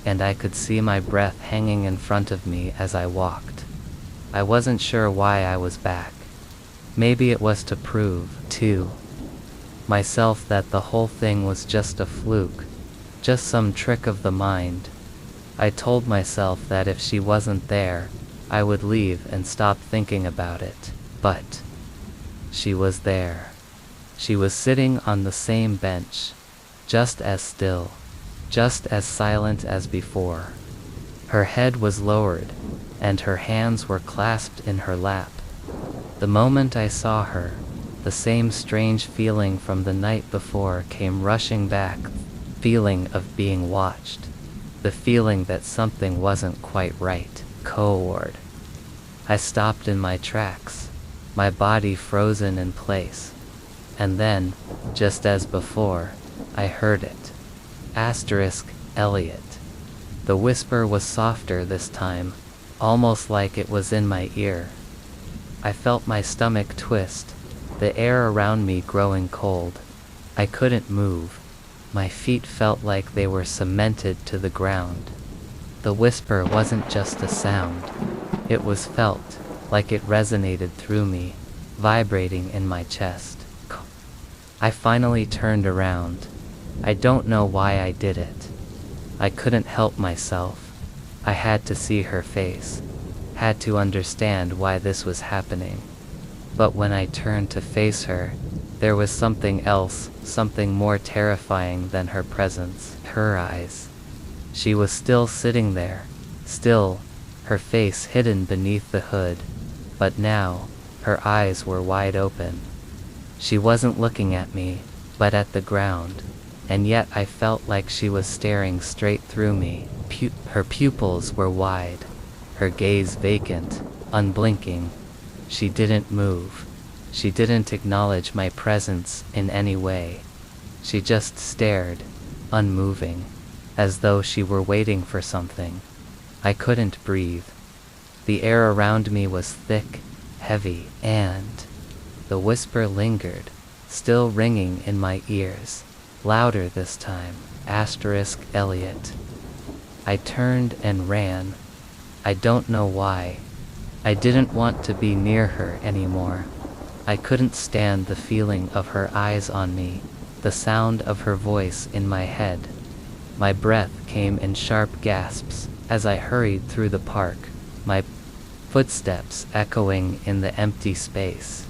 and I could see my breath hanging in front of me as I walked. I wasn't sure why I was back. Maybe it was to prove, to myself that the whole thing was just a fluke, just some trick of the mind. I told myself that if she wasn't there, I would leave and stop thinking about it. But she was there. She was sitting on the same bench, just as still, just as silent as before. Her head was lowered, and her hands were clasped in her lap. The moment I saw her, the same strange feeling from the night before came rushing back, feeling of being watched, the feeling that something wasn't quite right. Coward. I stopped in my tracks, my body frozen in place. And then, just as before, I heard it. Elliot. The whisper was softer this time, almost like it was in my ear. I felt my stomach twist, the air around me growing cold. I couldn't move. My feet felt like they were cemented to the ground. The whisper wasn't just a sound. It was felt, like it resonated through me, vibrating in my chest. I finally turned around. I don't know why I did it. I couldn't help myself. I had to see her face, had to understand why this was happening. But when I turned to face her, there was something else, something more terrifying than her presence. Her eyes. She was still sitting there, still, her face hidden beneath the hood, but now, her eyes were wide open. She wasn't looking at me, but at the ground, and yet I felt like she was staring straight through me. Her pupils were wide, her gaze vacant, unblinking. She didn't move. She didn't acknowledge my presence in any way. She just stared, unmoving, as though she were waiting for something. I couldn't breathe. The air around me was thick, heavy, and the whisper lingered, still ringing in my ears, louder this time. Elliot. I turned and ran. I don't know why. I didn't want to be near her anymore. I couldn't stand the feeling of her eyes on me, the sound of her voice in my head. My breath came in sharp gasps as I hurried through the park, my footsteps echoing in the empty space.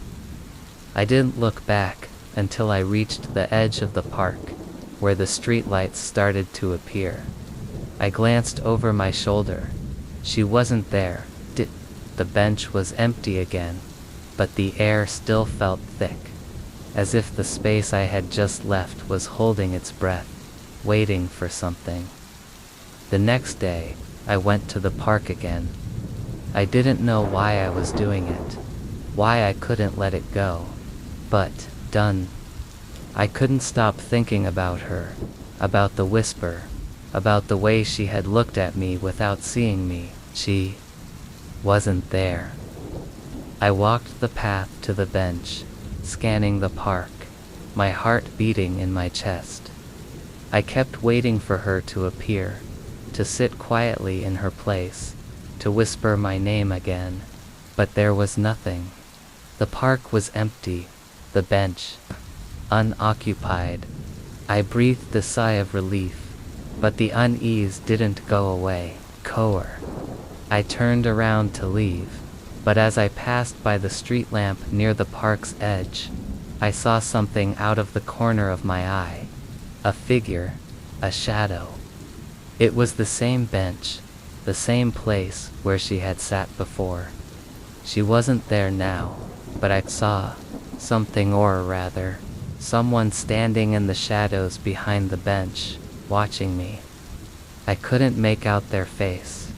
I didn't look back until I reached the edge of the park, where the streetlights started to appear. I glanced over my shoulder. She wasn't there. The bench was empty again, but the air still felt thick, as if the space I had just left was holding its breath, waiting for something. The next day, I went to the park again. I didn't know why I was doing it, why I couldn't let it go, but, done. I couldn't stop thinking about her, about the whisper, about the way she had looked at me without seeing me. She wasn't there. I walked the path to the bench, scanning the park, my heart beating in my chest. I kept waiting for her to appear, to sit quietly in her place, to whisper my name again, but there was nothing. The park was empty, the bench unoccupied. I breathed a sigh of relief, but the unease didn't go away. I turned around to leave, but as I passed by the street lamp near the park's edge, I saw something out of the corner of my eye. A figure, a shadow. It was the same bench, the same place where she had sat before. She wasn't there now, but I saw something, or rather, someone standing in the shadows behind the bench, watching me. I couldn't make out their face.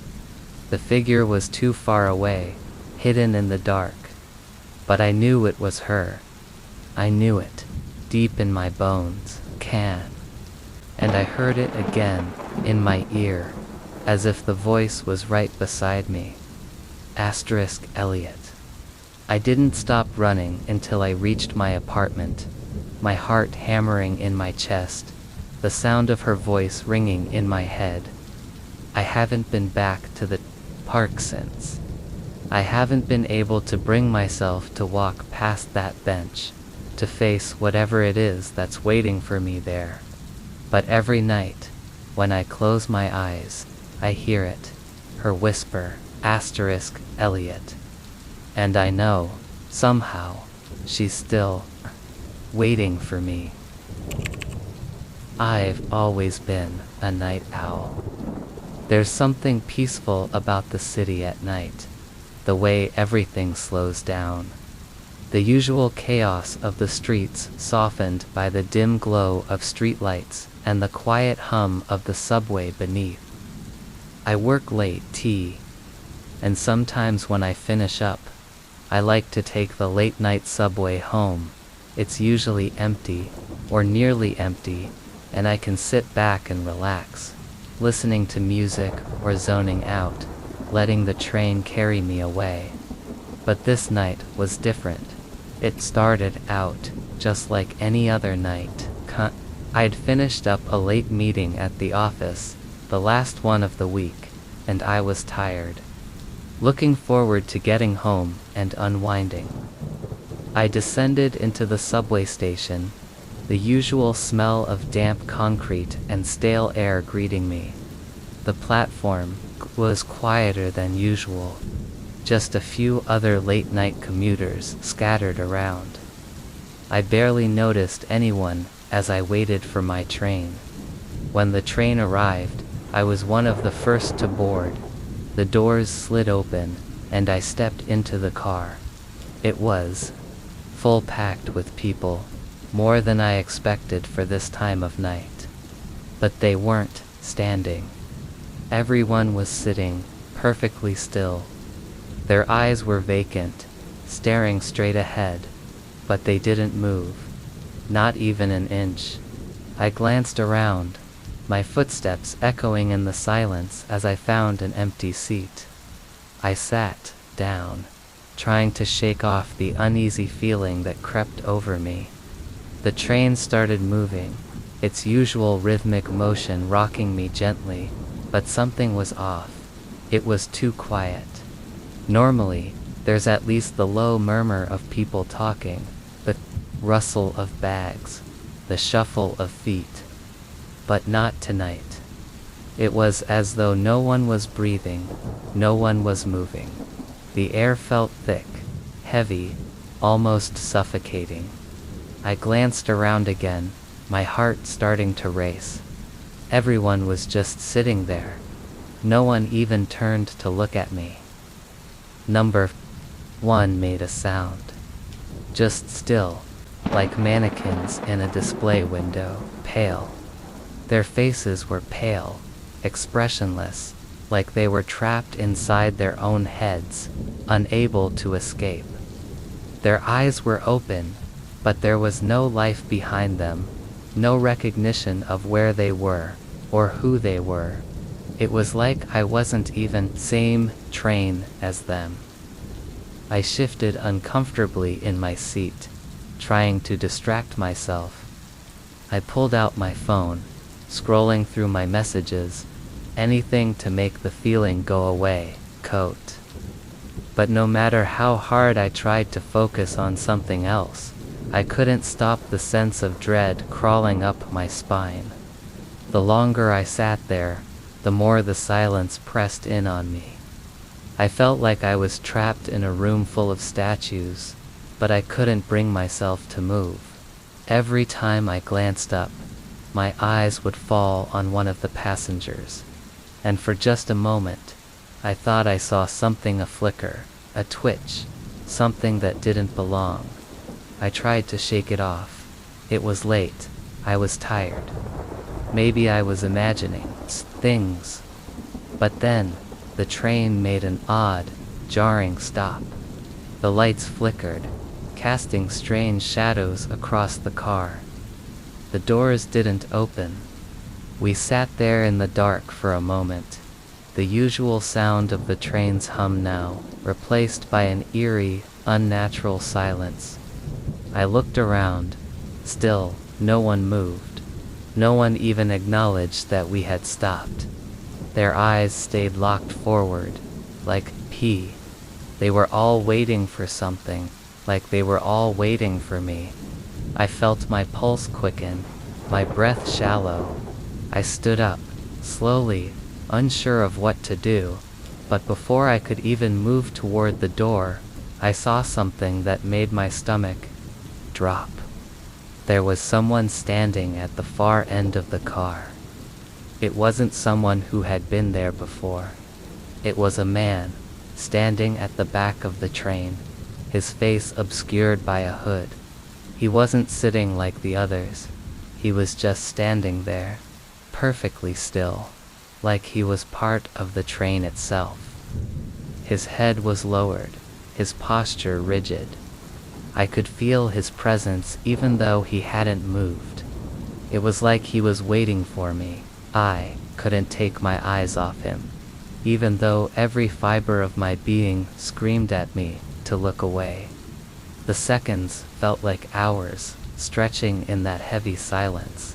The figure was too far away, hidden in the dark. But I knew it was her. I knew it, deep in my bones. And I heard it again, in my ear, as if the voice was right beside me. Elliot. I didn't stop running until I reached my apartment, my heart hammering in my chest, the sound of her voice ringing in my head. I haven't been back to the park since. I haven't been able to bring myself to walk past that bench, to face whatever it is that's waiting for me there. But every night, when I close my eyes, I hear it, her whisper, Elliot. And I know, somehow, she's still waiting for me. I've always been a night owl. There's something peaceful about the city at night, the way everything slows down. The usual chaos of the streets softened by the dim glow of streetlights and the quiet hum of the subway beneath. I work late, and sometimes when I finish up, I like to take the late-night subway home. It's usually empty, or nearly empty, and I can sit back and relax, listening to music or zoning out, letting the train carry me away. But this night was different. It started out just like any other night. I'd finished up a late meeting at the office, the last one of the week, and I was tired, looking forward to getting home and unwinding. I descended into the subway station, the usual smell of damp concrete and stale air greeting me. The platform was quieter than usual, just a few other late-night commuters scattered around. I barely noticed anyone as I waited for my train. When the train arrived, I was one of the first to board. The doors slid open, and I stepped into the car. It was full-packed with people, more than I expected for this time of night. But they weren't standing. Everyone was sitting, perfectly still. Their eyes were vacant, staring straight ahead, but they didn't move, not even an inch. I glanced around, my footsteps echoing in the silence as I found an empty seat. I sat down, trying to shake off the uneasy feeling that crept over me. The train started moving, its usual rhythmic motion rocking me gently, but something was off. It was too quiet. Normally, there's at least the low murmur of people talking, the rustle of bags, the shuffle of feet. But not tonight. It was as though no one was breathing, no one was moving. The air felt thick, heavy, almost suffocating. I glanced around again, my heart starting to race. Everyone was just sitting there. No one even turned to look at me. Number 1 made a sound. Just still, like mannequins in a display window, pale. Their faces were pale, expressionless, like they were trapped inside their own heads, unable to escape. Their eyes were open, but there was no life behind them, no recognition of where they were, or who they were. It was like I wasn't even same train as them. I shifted uncomfortably in my seat, trying to distract myself. I pulled out my phone, scrolling through my messages, anything to make the feeling go away, coat. But no matter how hard I tried to focus on something else, I couldn't stop the sense of dread crawling up my spine. The longer I sat there, the more the silence pressed in on me. I felt like I was trapped in a room full of statues, but I couldn't bring myself to move. Every time I glanced up, my eyes would fall on one of the passengers, and for just a moment, I thought I saw something flicker, a twitch, something that didn't belong. I tried to shake it off. It was late. I was tired. Maybe I was imagining things. But then, the train made an odd, jarring stop. The lights flickered, casting strange shadows across the car. The doors didn't open. We sat there in the dark for a moment, the usual sound of the train's hum now, replaced by an eerie, unnatural silence. I looked around. Still, no one moved. No one even acknowledged that we had stopped. Their eyes stayed locked forward, like P. They were all waiting for something, like they were all waiting for me. I felt my pulse quicken, my breath shallow. I stood up, slowly, unsure of what to do, but before I could even move toward the door, I saw something that made my stomach drop. There was someone standing at the far end of the car. It wasn't someone who had been there before. It was a man, standing at the back of the train, his face obscured by a hood. He wasn't sitting like the others. He was just standing there, perfectly still, like he was part of the train itself. His head was lowered, his posture rigid. I could feel his presence even though he hadn't moved. It was like he was waiting for me. I couldn't take my eyes off him, even though every fiber of my being screamed at me to look away. The seconds felt like hours, stretching in that heavy silence.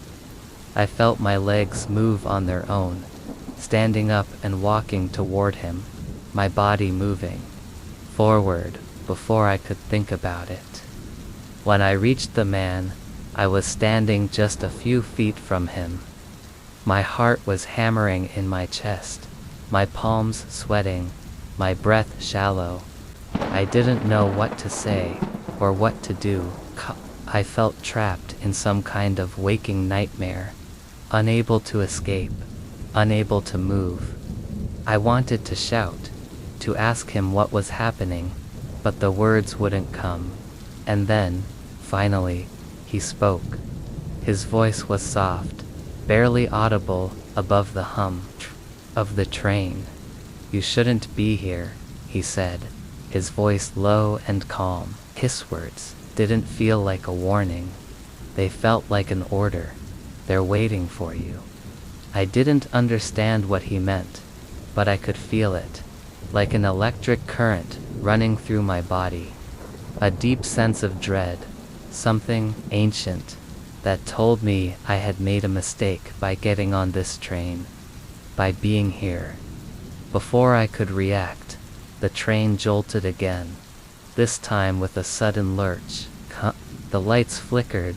I felt my legs move on their own, standing up and walking toward him, my body moving forward before I could think about it. When I reached the man, I was standing just a few feet from him. My heart was hammering in my chest, my palms sweating, my breath shallow. I didn't know what to say or what to do. I felt trapped in some kind of waking nightmare, unable to escape, unable to move. I wanted to shout, to ask him what was happening, but the words wouldn't come. And then, finally, he spoke. His voice was soft, barely audible above the hum of the train. "You shouldn't be here," he said, his voice low and calm. His words didn't feel like a warning. They felt like an order. "They're waiting for you." I didn't understand what he meant, but I could feel it, like an electric current running through my body. A deep sense of dread, something ancient, that told me I had made a mistake by getting on this train, by being here. Before I could react, the train jolted again, this time with a sudden lurch. The lights flickered,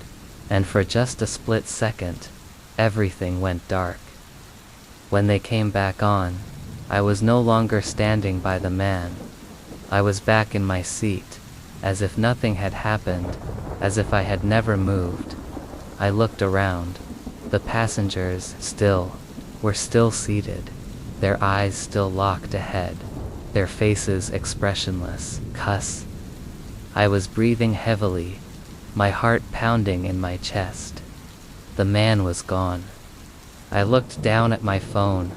and for just a split second, everything went dark. When they came back on, I was no longer standing by the man. I was back in my seat, as if nothing had happened, as if I had never moved. I looked around. The passengers, were still seated, their eyes still locked ahead, their faces expressionless. I was breathing heavily, my heart pounding in my chest. The man was gone. I looked down at my phone.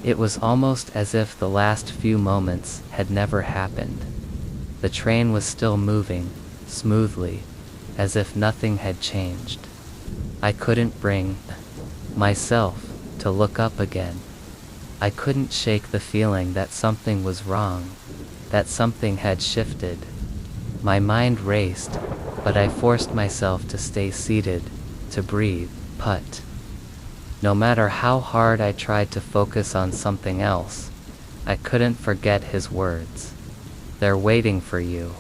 It was almost as if the last few moments had never happened. The train was still moving, smoothly, as if nothing had changed. I couldn't bring myself to look up again. I couldn't shake the feeling that something was wrong, that something had shifted. My mind raced, but I forced myself to stay seated, to breathe. No matter how hard I tried to focus on something else, I couldn't forget his words. They're waiting for you.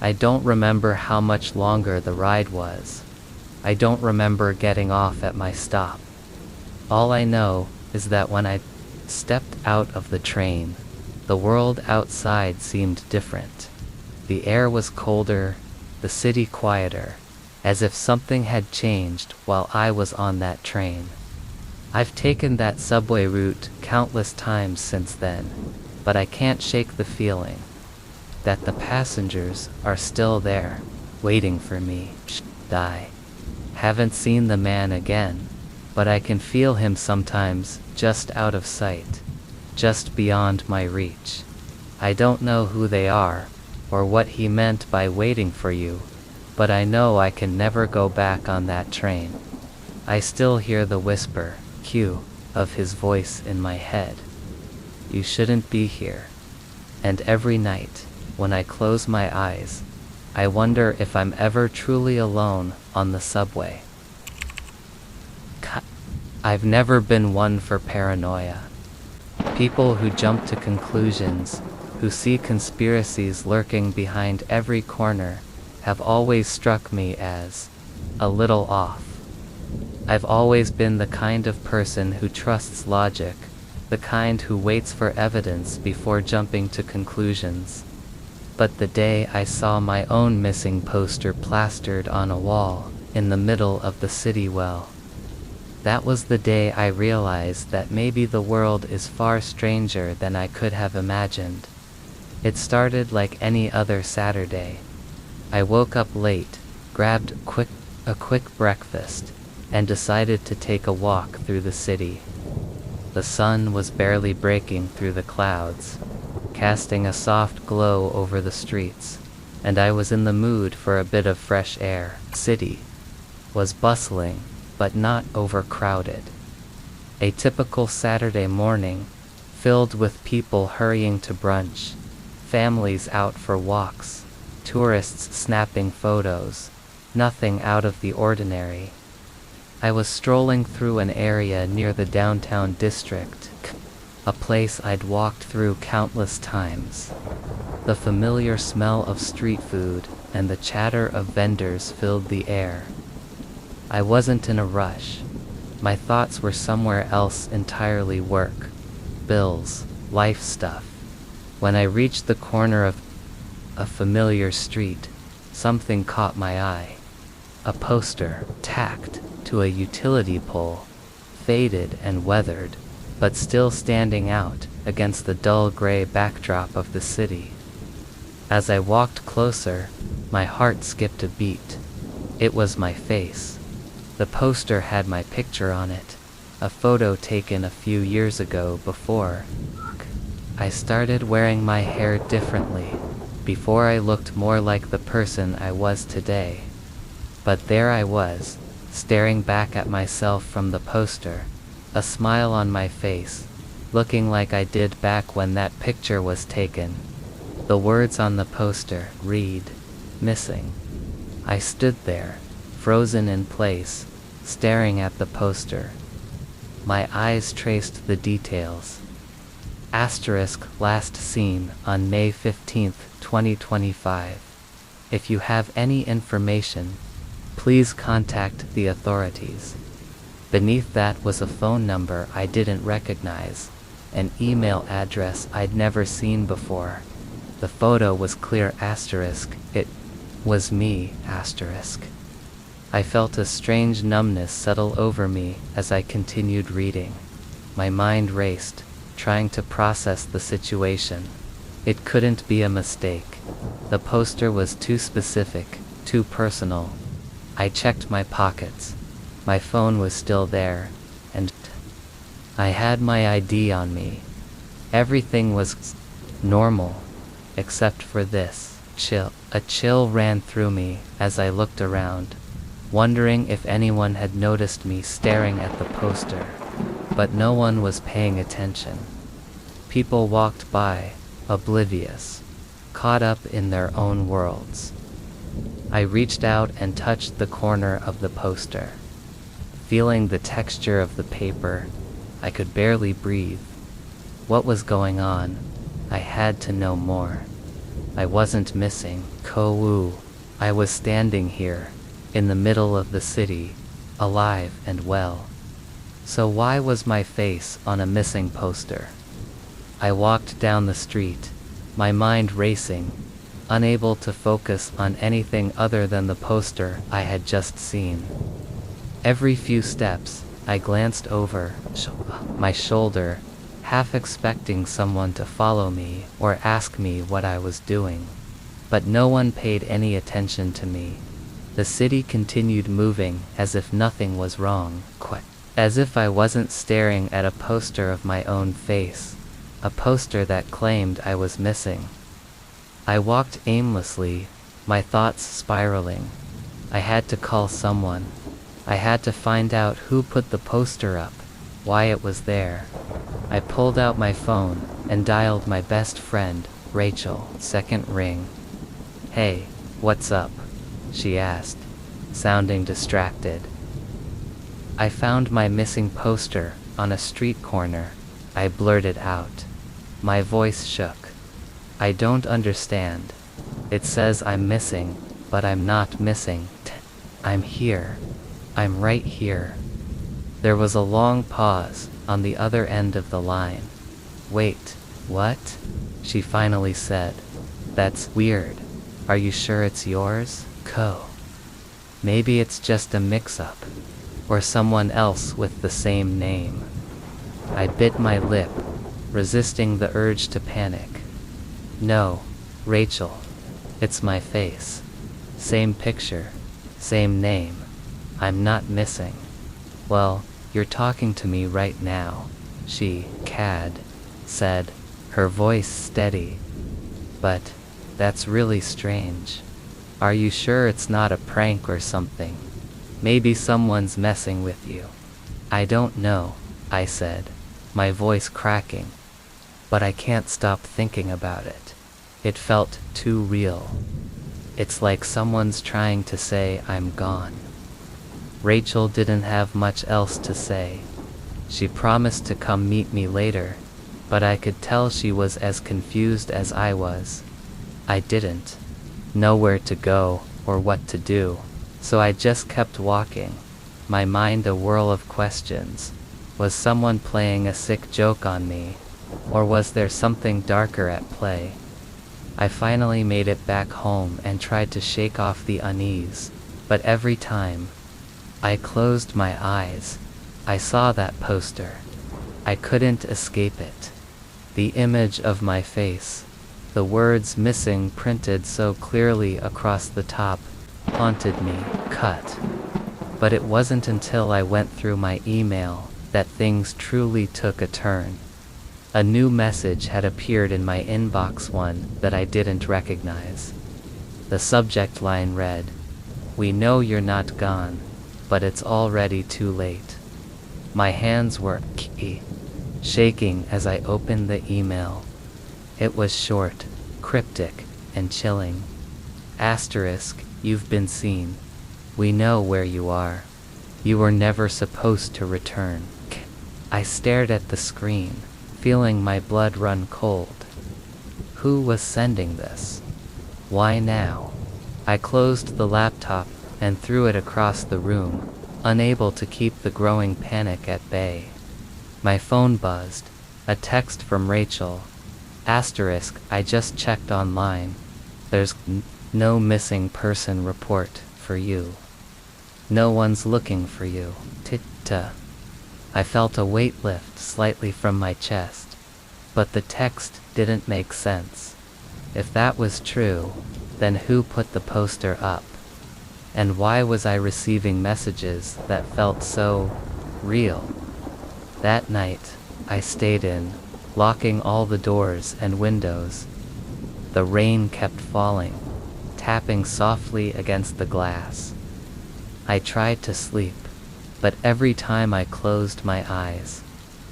I don't remember how much longer the ride was. I don't remember getting off at my stop. All I know is that when I stepped out of the train, the world outside seemed different. The air was colder, the city quieter, as if something had changed while I was on that train. I've taken that subway route countless times since then, but I can't shake the feeling that the passengers are still there, waiting for me. I haven't seen the man again, but I can feel him sometimes, just out of sight, just beyond my reach. I don't know who they are, or what he meant by waiting for you, but I know I can never go back on that train. I still hear the whisper, of his voice in my head. You shouldn't be here. And every night, when I close my eyes, I wonder if I'm ever truly alone on the subway. I've never been one for paranoia. People who jump to conclusions, who see conspiracies lurking behind every corner, have always struck me as a little off. I've always been the kind of person who trusts logic, the kind who waits for evidence before jumping to conclusions. But the day I saw my own missing poster plastered on a wall in the middle of the city, that was the day I realized that maybe the world is far stranger than I could have imagined. It started like any other Saturday. I woke up late, grabbed a quick breakfast, and decided to take a walk through the city. The sun was barely breaking through the clouds, casting a soft glow over the streets, and I was in the mood for a bit of fresh air. The city was bustling, but not overcrowded. A typical Saturday morning, filled with people hurrying to brunch, families out for walks, tourists snapping photos, nothing out of the ordinary. I was strolling through an area near the downtown district, a place I'd walked through countless times. The familiar smell of street food and the chatter of vendors filled the air. I wasn't in a rush. My thoughts were somewhere else entirely: work, bills, life stuff. When I reached the corner of a familiar street, something caught my eye. A poster, tacked to a utility pole, faded and weathered, but still standing out against the dull gray backdrop of the city. As I walked closer, my heart skipped a beat. It was my face. The poster had my picture on it, a photo taken a few years ago before I started wearing my hair differently, before I looked more like the person I was today. But there I was, staring back at myself from the poster, a smile on my face, looking like I did back when that picture was taken. The words on the poster read, "Missing." I stood there, frozen in place, staring at the poster. My eyes traced the details. Asterisk, last seen on May 15th, 2025. If you have any information, please contact the authorities. Beneath that was a phone number I didn't recognize, an email address I'd never seen before. The photo was clear. Asterisk, it was me. Asterisk. I felt a strange numbness settle over me as I continued reading. My mind raced, trying to process the situation. It couldn't be a mistake. The poster was too specific, too personal. I checked my pockets. My phone was still there, and I had my ID on me. Everything was normal, except for this chill. A chill ran through me as I looked around, wondering if anyone had noticed me staring at the poster. But no one was paying attention. People walked by, oblivious, caught up in their own worlds. I reached out and touched the corner of the poster. Feeling the texture of the paper, I could barely breathe. What was going on? I had to know more. I wasn't missing. Kou. I was standing here, in the middle of the city, alive and well. So why was my face on a missing poster? I walked down the street, my mind racing, unable to focus on anything other than the poster I had just seen. Every few steps, I glanced over my shoulder, half expecting someone to follow me or ask me what I was doing. But no one paid any attention to me. The city continued moving as if nothing was wrong, as if I wasn't staring at a poster of my own face, a poster that claimed I was missing. I walked aimlessly, my thoughts spiraling. I had to call someone. I had to find out who put the poster up, why it was there. I pulled out my phone and dialed my best friend, Rachel. Second ring. "Hey, what's up?" she asked, sounding distracted. "I found my missing poster on a street corner," I blurted out. My voice shook. "I don't understand. It says I'm missing, but I'm not missing. I'm here. I'm right here." There was a long pause on the other end of the line. "Wait, what?" she finally said. "That's weird. Are you sure it's yours, Ko? Maybe it's just a mix-up, or someone else with the same name." I bit my lip, resisting the urge to panic. "No, Rachel. It's my face. Same picture, same name. I'm not missing." "Well, you're talking to me right now," she said, her voice steady. "But that's really strange. Are you sure it's not a prank or something? Maybe someone's messing with you." "I don't know," I said, my voice cracking. "But I can't stop thinking about it. It felt too real. It's like someone's trying to say I'm gone." Rachel didn't have much else to say. She promised to come meet me later, but I could tell she was as confused as I was. I didn't know where to go or what to do, so I just kept walking, my mind a whirl of questions. Was someone playing a sick joke on me, or was there something darker at play? I finally made it back home and tried to shake off the unease, but every time I closed my eyes, I saw that poster. I couldn't escape it. The image of my face, the words "missing" printed so clearly across the top, haunted me. But it wasn't until I went through my email that things truly took a turn. A new message had appeared in my inbox, one that I didn't recognize. The subject line read, "We know you're not gone, but it's already too late." My hands were shaking as I opened the email. It was short, cryptic, and chilling. Asterisk, "You've been seen. We know where you are. You were never supposed to return." I stared at the screen, feeling my blood run cold. Who was sending this? Why now? I closed the laptop and threw it across the room, unable to keep the growing panic at bay. My phone buzzed, a text from Rachel. Asterisk, "I just checked online. There's no missing person report for you." No one's looking for you. T-ta. I felt a weight lift slightly from my chest. But the text didn't make sense. If that was true, then who put the poster up? And why was I receiving messages that felt so real? That night, I stayed in, locking all the doors and windows. The rain kept falling, tapping softly against the glass. I tried to sleep, but every time I closed my eyes,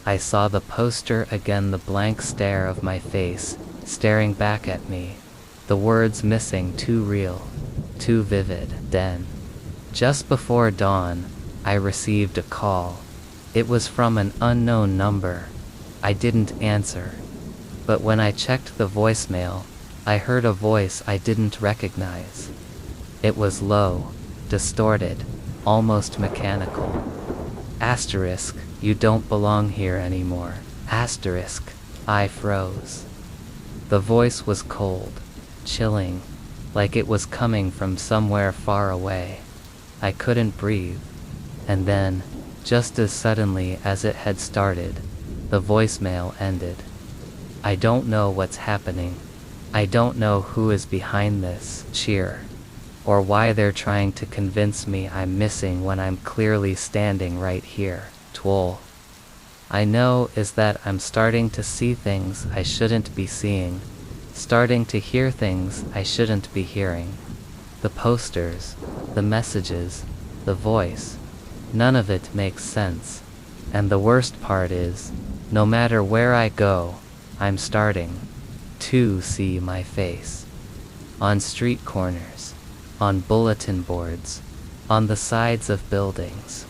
I saw the poster again, the blank stare of my face, staring back at me, the words missing, too real, too vivid. Then, just before dawn, I received a call. It was from an unknown number. I didn't answer, but when I checked the voicemail, I heard a voice I didn't recognize. It was low, distorted, almost mechanical. Asterisk, you don't belong here anymore. Asterisk, I froze. The voice was cold, chilling, like it was coming from somewhere far away. I couldn't breathe. And then, just as suddenly as it had started, the voicemail ended. I don't know what's happening. I don't know who is behind this cheer, or why they're trying to convince me I'm missing when I'm clearly standing right here. All I know is that I'm starting to see things I shouldn't be seeing, starting to hear things I shouldn't be hearing. The posters, the messages, the voice, none of it makes sense. And the worst part is, no matter where I go, I'm starting to see my face. On street corners, on bulletin boards, on the sides of buildings.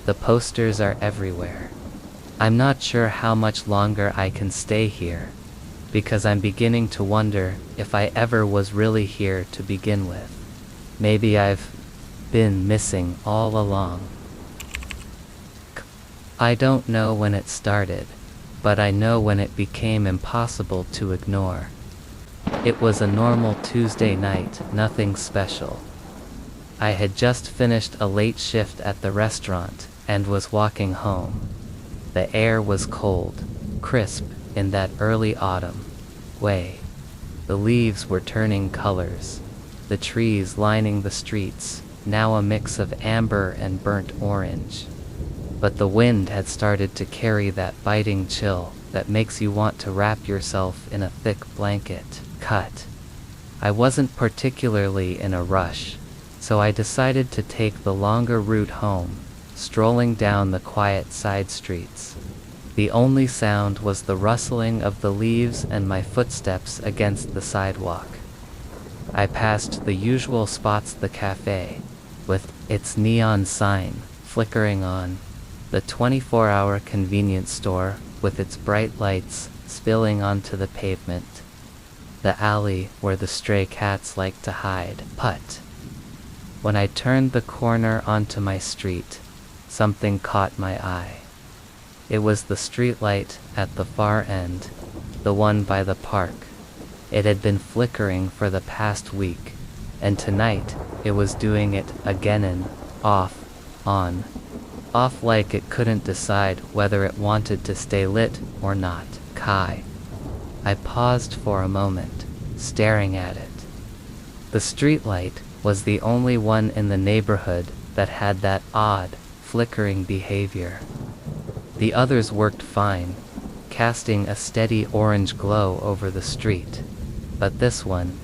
The posters are everywhere. I'm not sure how much longer I can stay here, because I'm beginning to wonder if I ever was really here to begin with. Maybe I've been missing all along. I don't know when it started, but I know when it became impossible to ignore. It was a normal Tuesday night, nothing special. I had just finished a late shift at the restaurant and was walking home. The air was cold, crisp, in that early autumn way. The leaves were turning colors. The trees lining the streets, now a mix of amber and burnt orange. But the wind had started to carry that biting chill that makes you want to wrap yourself in a thick blanket. I wasn't particularly in a rush, so I decided to take the longer route home, strolling down the quiet side streets. The only sound was the rustling of the leaves and my footsteps against the sidewalk. I passed the usual spots, the cafe, with its neon sign flickering on, the 24-hour convenience store with its bright lights spilling onto the pavement, the alley where the stray cats like to hide. When I turned the corner onto my street, something caught my eye. It was the streetlight at the far end, the one by the park. It had been flickering for the past week, and tonight it was doing it again, and off, on, off, like it couldn't decide whether it wanted to stay lit or not. I paused for a moment, staring at it. The streetlight was the only one in the neighborhood that had that odd, flickering behavior. The others worked fine, casting a steady orange glow over the street. But this one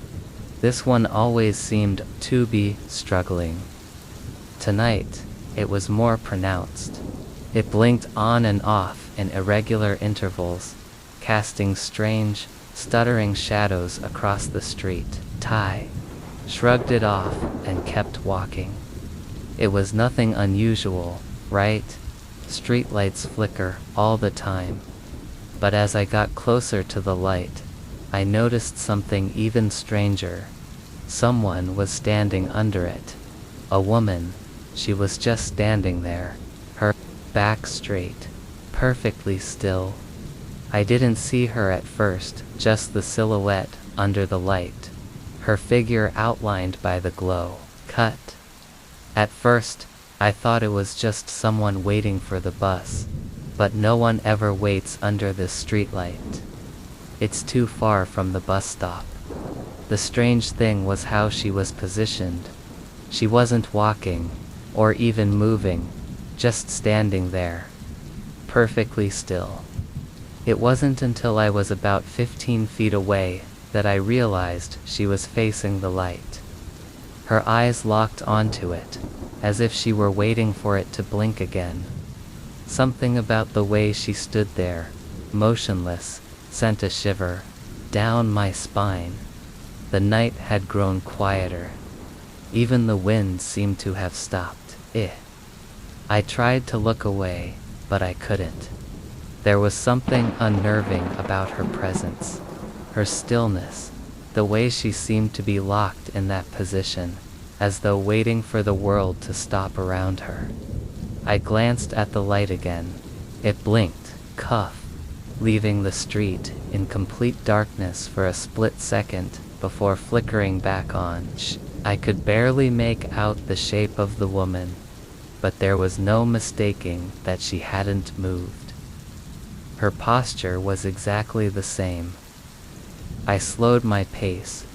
always seemed to be struggling. Tonight, it was more pronounced. It blinked on and off in irregular intervals, casting strange, stuttering shadows across the street. Ty shrugged it off and kept walking. It was nothing unusual, right? Streetlights flicker all the time. But as I got closer to the light, I noticed something even stranger. Someone was standing under it. A woman. She was just standing there, her back straight, perfectly still. I didn't see her at first, just the silhouette under the light, her figure outlined by the glow. At first, I thought it was just someone waiting for the bus, but no one ever waits under this streetlight. It's too far from the bus stop. The strange thing was how she was positioned. She wasn't walking, or even moving, just standing there, perfectly still. It wasn't until I was about 15 feet away that I realized she was facing the light. Her eyes locked onto it, as if she were waiting for it to blink again. Something about the way she stood there, motionless, sent a shiver down my spine. The night had grown quieter. Even the wind seemed to have stopped. I tried to look away, but I couldn't. There was something unnerving about her presence, her stillness, the way she seemed to be locked in that position, as though waiting for the world to stop around her. I glanced at the light again. It blinked, leaving the street in complete darkness for a split second before flickering back on. I could barely make out the shape of the woman, but there was no mistaking that she hadn't moved. Her posture was exactly the same. I slowed my pace,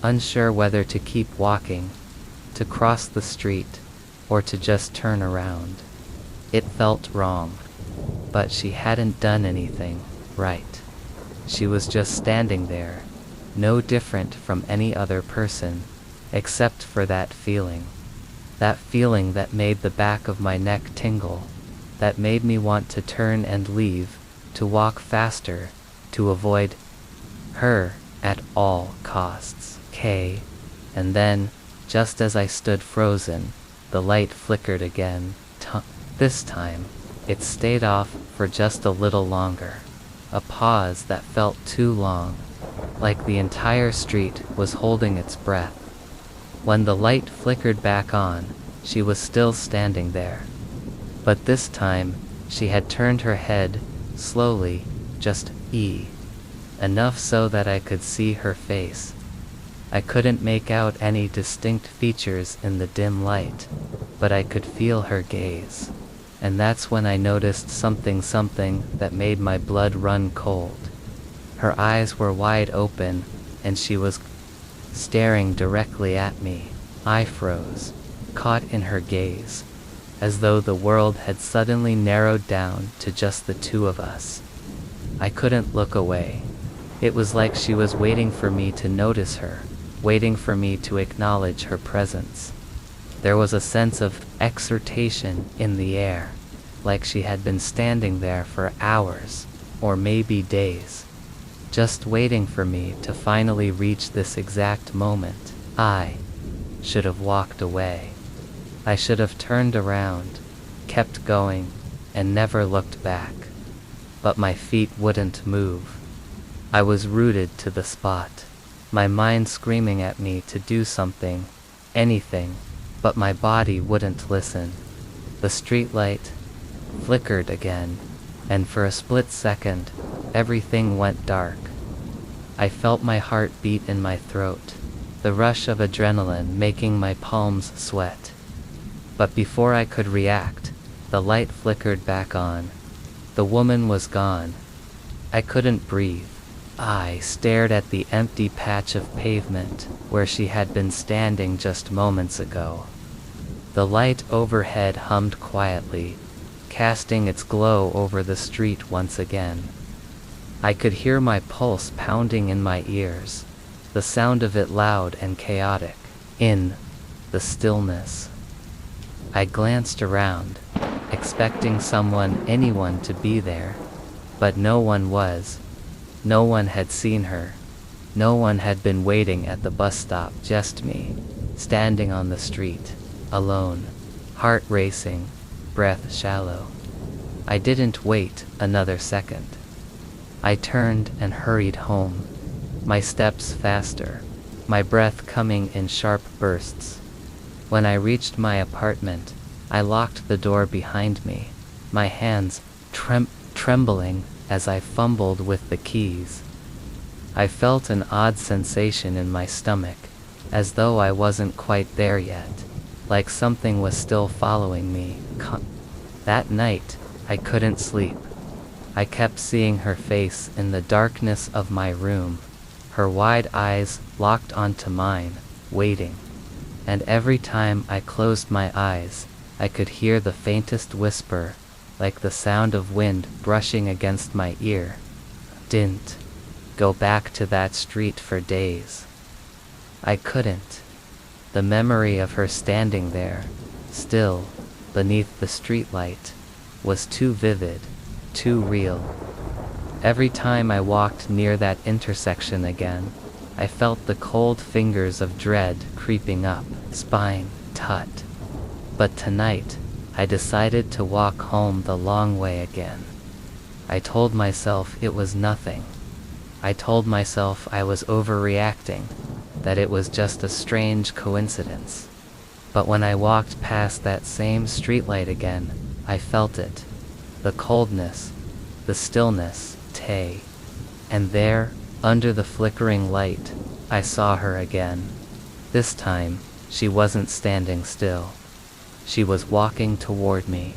unsure whether to keep walking, to cross the street, or to just turn around. It felt wrong, but she hadn't done anything right. She was just standing there, no different from any other person, except for that feeling that made the back of my neck tingle, that made me want to turn and leave, to walk faster, to avoid her at all costs. And then, just as I stood frozen, the light flickered again. This time, it stayed off for just a little longer. A pause that felt too long, like the entire street was holding its breath. When the light flickered back on, she was still standing there. But this time, she had turned her head, slowly, just enough so that I could see her face. I couldn't make out any distinct features in the dim light, but I could feel her gaze. And that's when I noticed something that made my blood run cold. Her eyes were wide open, and she was staring directly at me. I froze, caught in her gaze, as though the world had suddenly narrowed down to just the two of us. I couldn't look away. It was like she was waiting for me to notice her, waiting for me to acknowledge her presence. There was a sense of exultation in the air, like she had been standing there for hours, or maybe days, just waiting for me to finally reach this exact moment. I should have walked away. I should have turned around, kept going, and never looked back. But my feet wouldn't move. I was rooted to the spot, my mind screaming at me to do something, anything, but my body wouldn't listen. The streetlight flickered again, and for a split second, everything went dark. I felt my heart beat in my throat, the rush of adrenaline making my palms sweat. But before I could react, the light flickered back on. The woman was gone. I couldn't breathe. I stared at the empty patch of pavement where she had been standing just moments ago. The light overhead hummed quietly, casting its glow over the street once again. I could hear my pulse pounding in my ears, the sound of it loud and chaotic, in the stillness. I glanced around, expecting anyone to be there, but no one was. No one had seen her. No one had been waiting at the bus stop, just me, standing on the street, alone, heart racing, breath shallow. I didn't wait another second. I turned and hurried home, my steps faster, my breath coming in sharp bursts. When I reached my apartment, I locked the door behind me, my hands trembling as I fumbled with the keys. I felt an odd sensation in my stomach, as though I wasn't quite there yet, like something was still following me. That night, I couldn't sleep. I kept seeing her face in the darkness of my room, her wide eyes locked onto mine, waiting. And every time I closed my eyes, I could hear the faintest whisper, like the sound of wind brushing against my ear. Didn't go back to that street for days. I couldn't. The memory of her standing there, still, beneath the streetlight, was too vivid, too real. Every time I walked near that intersection again, I felt the cold fingers of dread creeping up, spine, tut. But tonight, I decided to walk home the long way again. I told myself it was nothing. I told myself I was overreacting, that it was just a strange coincidence. But when I walked past that same streetlight again, I felt it. The coldness, the stillness, Tay. And there, under the flickering light, I saw her again. This time, she wasn't standing still. She was walking toward me.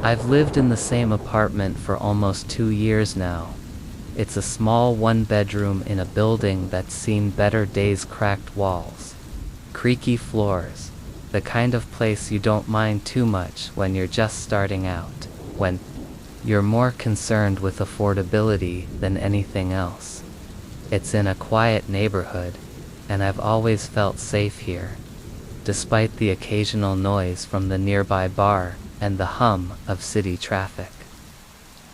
I've lived in the same apartment for almost 2 years now. It's a small one-bedroom in a building that's seen better days. Cracked walls, creaky floors, the kind of place you don't mind too much when you're just starting out, when you're more concerned with affordability than anything else. It's in a quiet neighborhood, and I've always felt safe here, despite the occasional noise from the nearby bar and the hum of city traffic.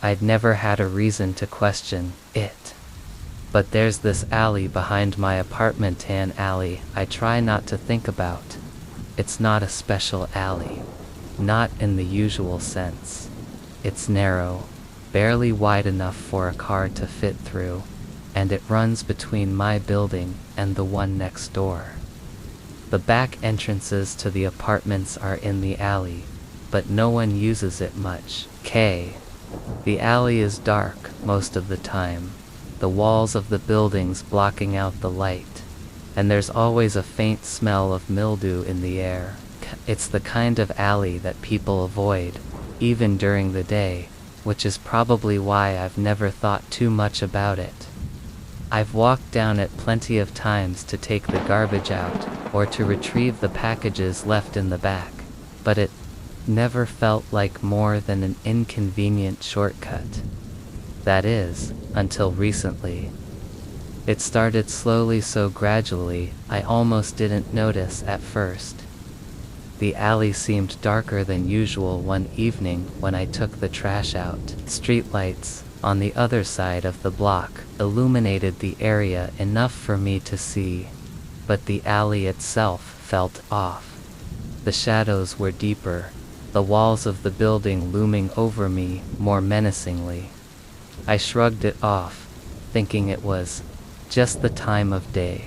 I'd never had a reason to question it. But there's this alley behind my apartment, an alley I try not to think about. It's not a special alley, not in the usual sense. It's narrow, barely wide enough for a car to fit through, and it runs between my building and the one next door. The back entrances to the apartments are in the alley, but no one uses it much. The alley is dark most of the time, the walls of the buildings blocking out the light, and there's always a faint smell of mildew in the air. It's the kind of alley that people avoid, even during the day, which is probably why I've never thought too much about it. I've walked down it plenty of times to take the garbage out, or to retrieve the packages left in the back, but it never felt like more than an inconvenient shortcut. That is, until recently. It started slowly, so gradually, I almost didn't notice at first. The alley seemed darker than usual one evening when I took the trash out. Streetlights, on the other side of the block, illuminated the area enough for me to see, but the alley itself felt off. The shadows were deeper, the walls of the building looming over me more menacingly. I shrugged it off, thinking it was just the time of day.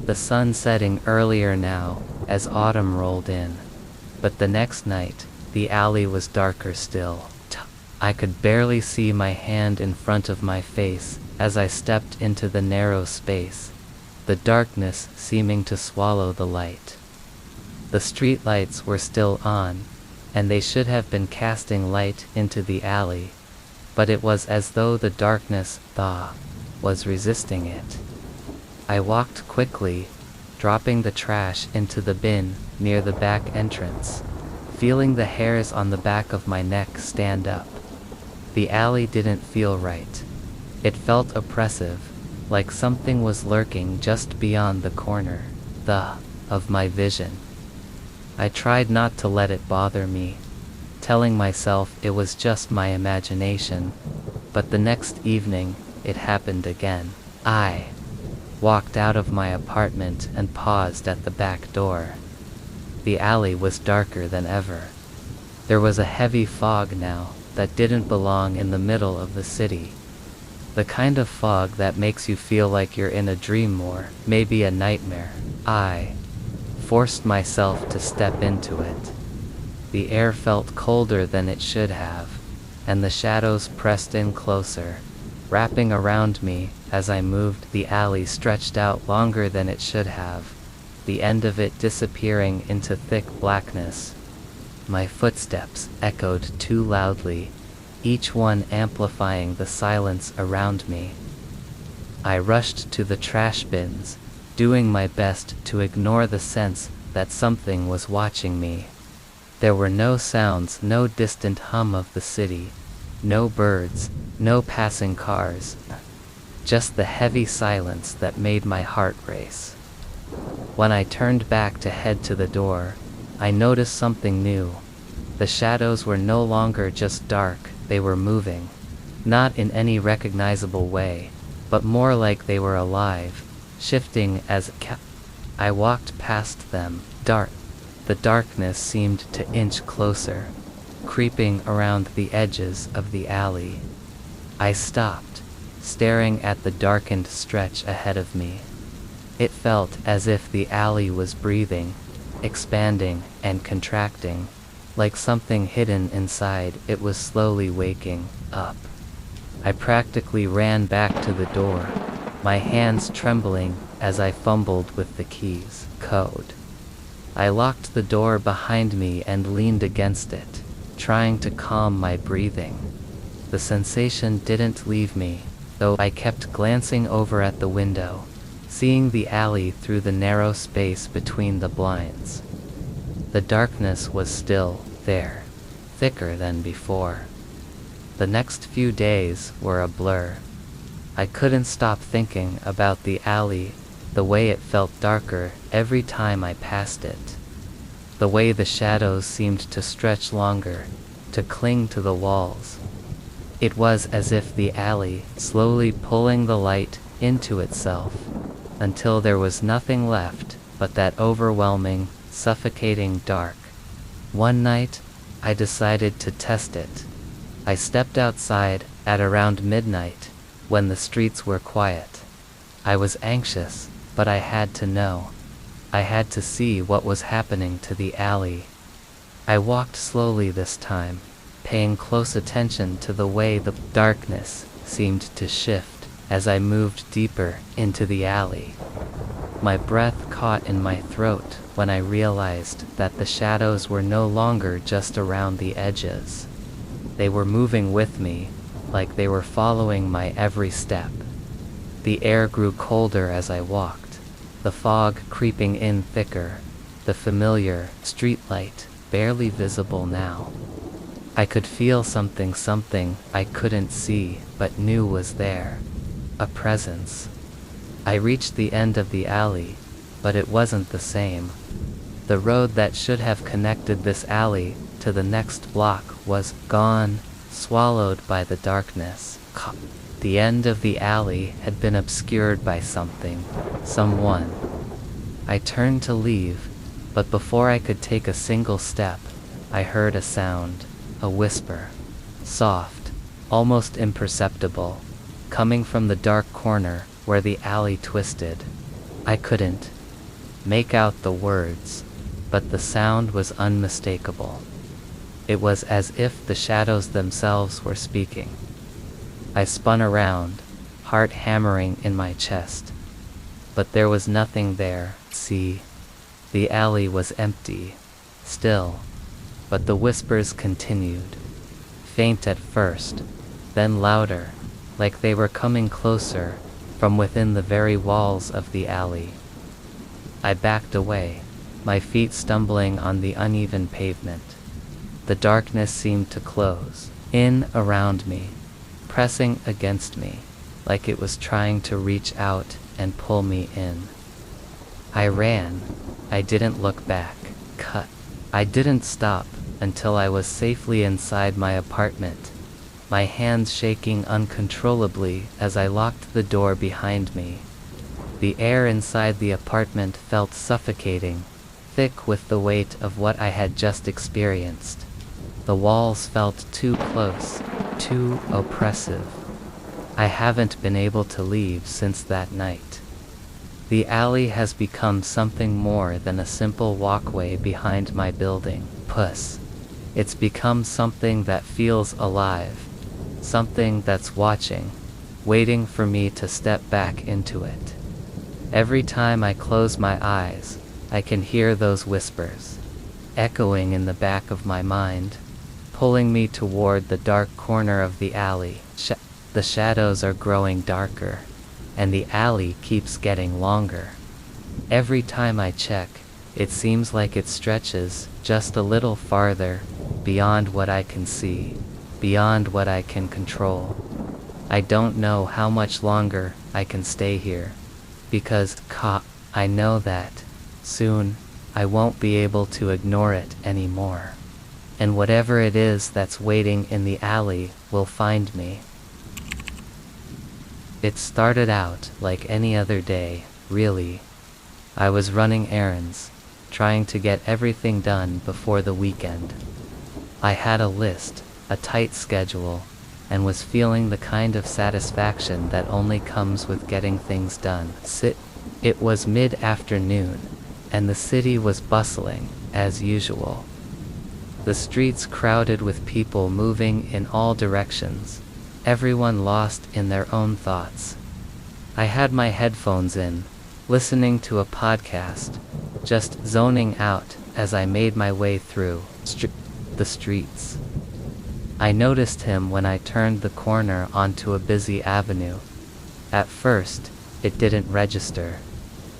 The sun setting earlier now, as autumn rolled in. But the next night, the alley was darker still. I could barely see my hand in front of my face as I stepped into the narrow space, the darkness seeming to swallow the light. The streetlights were still on, and they should have been casting light into the alley, but it was as though the darkness, was resisting it. I walked quickly, dropping the trash into the bin near the back entrance, feeling the hairs on the back of my neck stand up. The alley didn't feel right. It felt oppressive, like something was lurking just beyond the corner, of my vision. I tried not to let it bother me, telling myself it was just my imagination, but the next evening, it happened again. I walked out of my apartment and paused at the back door. The alley was darker than ever. There was a heavy fog now that didn't belong in the middle of the city. The kind of fog that makes you feel like you're in a dream or maybe a nightmare. I forced myself to step into it. The air felt colder than it should have, and the shadows pressed in closer, wrapping around me as I moved. The alley stretched out longer than it should have, the end of it disappearing into thick blackness. My footsteps echoed too loudly, each one amplifying the silence around me. I rushed to the trash bins, doing my best to ignore the sense that something was watching me. There were no sounds, no distant hum of the city, no birds, no passing cars, just the heavy silence that made my heart race. When I turned back to head to the door, I noticed something new. The shadows were no longer just dark, they were moving. Not in any recognizable way, but more like they were alive, shifting as I walked past them. The darkness seemed to inch closer, creeping around the edges of the alley. I stopped, staring at the darkened stretch ahead of me. It felt as if the alley was breathing, expanding and contracting, like something hidden inside it was slowly waking up. I practically ran back to the door, my hands trembling as I fumbled with the key's code. I locked the door behind me and leaned against it, trying to calm my breathing. The sensation didn't leave me, though I kept glancing over at the window, seeing the alley through the narrow space between the blinds. The darkness was still there, thicker than before. The next few days were a blur. I couldn't stop thinking about the alley, the way it felt darker every time I passed it. The way the shadows seemed to stretch longer, to cling to the walls. It was as if the alley slowly pulling the light into itself, until there was nothing left but that overwhelming, suffocating dark. One night, I decided to test it. I stepped outside at around midnight, when the streets were quiet. I was anxious, but I had to know. I had to see what was happening to the alley. I walked slowly this time, paying close attention to the way the darkness seemed to shift as I moved deeper into the alley. My breath caught in my throat when I realized that the shadows were no longer just around the edges. They were moving with me, like they were following my every step. The air grew colder as I walked, the fog creeping in thicker, the familiar streetlight barely visible now. I could feel something I couldn't see but knew was there. A presence. I reached the end of the alley, but it wasn't the same. The road that should have connected this alley to the next block was gone, swallowed by the darkness. The end of the alley had been obscured by someone. I turned to leave, but before I could take a single step, I heard a sound, a whisper, soft, almost imperceptible, coming from the dark corner where the alley twisted. I couldn't make out the words, but the sound was unmistakable. It was as if the shadows themselves were speaking. I spun around, heart hammering in my chest. But there was nothing there. See, the alley was empty, still, but the whispers continued, faint at first, then louder, like they were coming closer, from within the very walls of the alley. I backed away, my feet stumbling on the uneven pavement. The darkness seemed to close in around me, pressing against me, like it was trying to reach out and pull me in. I ran. I didn't look back. I didn't stop until I was safely inside my apartment, my hands shaking uncontrollably as I locked the door behind me. The air inside the apartment felt suffocating, thick with the weight of what I had just experienced. The walls felt too close, too oppressive. I haven't been able to leave since that night. The alley has become something more than a simple walkway behind my building. It's become something that feels alive, something that's watching, waiting for me to step back into it. Every time I close my eyes, I can hear those whispers, echoing in the back of my mind, pulling me toward the dark corner of the alley. The shadows are growing darker, and the alley keeps getting longer. Every time I check, it seems like it stretches just a little farther, beyond what I can see, beyond what I can control. I don't know how much longer I can stay here, because I know that soon I won't be able to ignore it anymore. And whatever it is that's waiting in the alley will find me. It started out like any other day, really. I was running errands, trying to get everything done before the weekend. I had a list, a tight schedule, and was feeling the kind of satisfaction that only comes with getting things done. It was mid-afternoon, and the city was bustling, as usual. The streets crowded with people moving in all directions, everyone lost in their own thoughts. I had my headphones in, listening to a podcast, just zoning out as I made my way through the streets. I noticed him when I turned the corner onto a busy avenue. At first, it didn't register.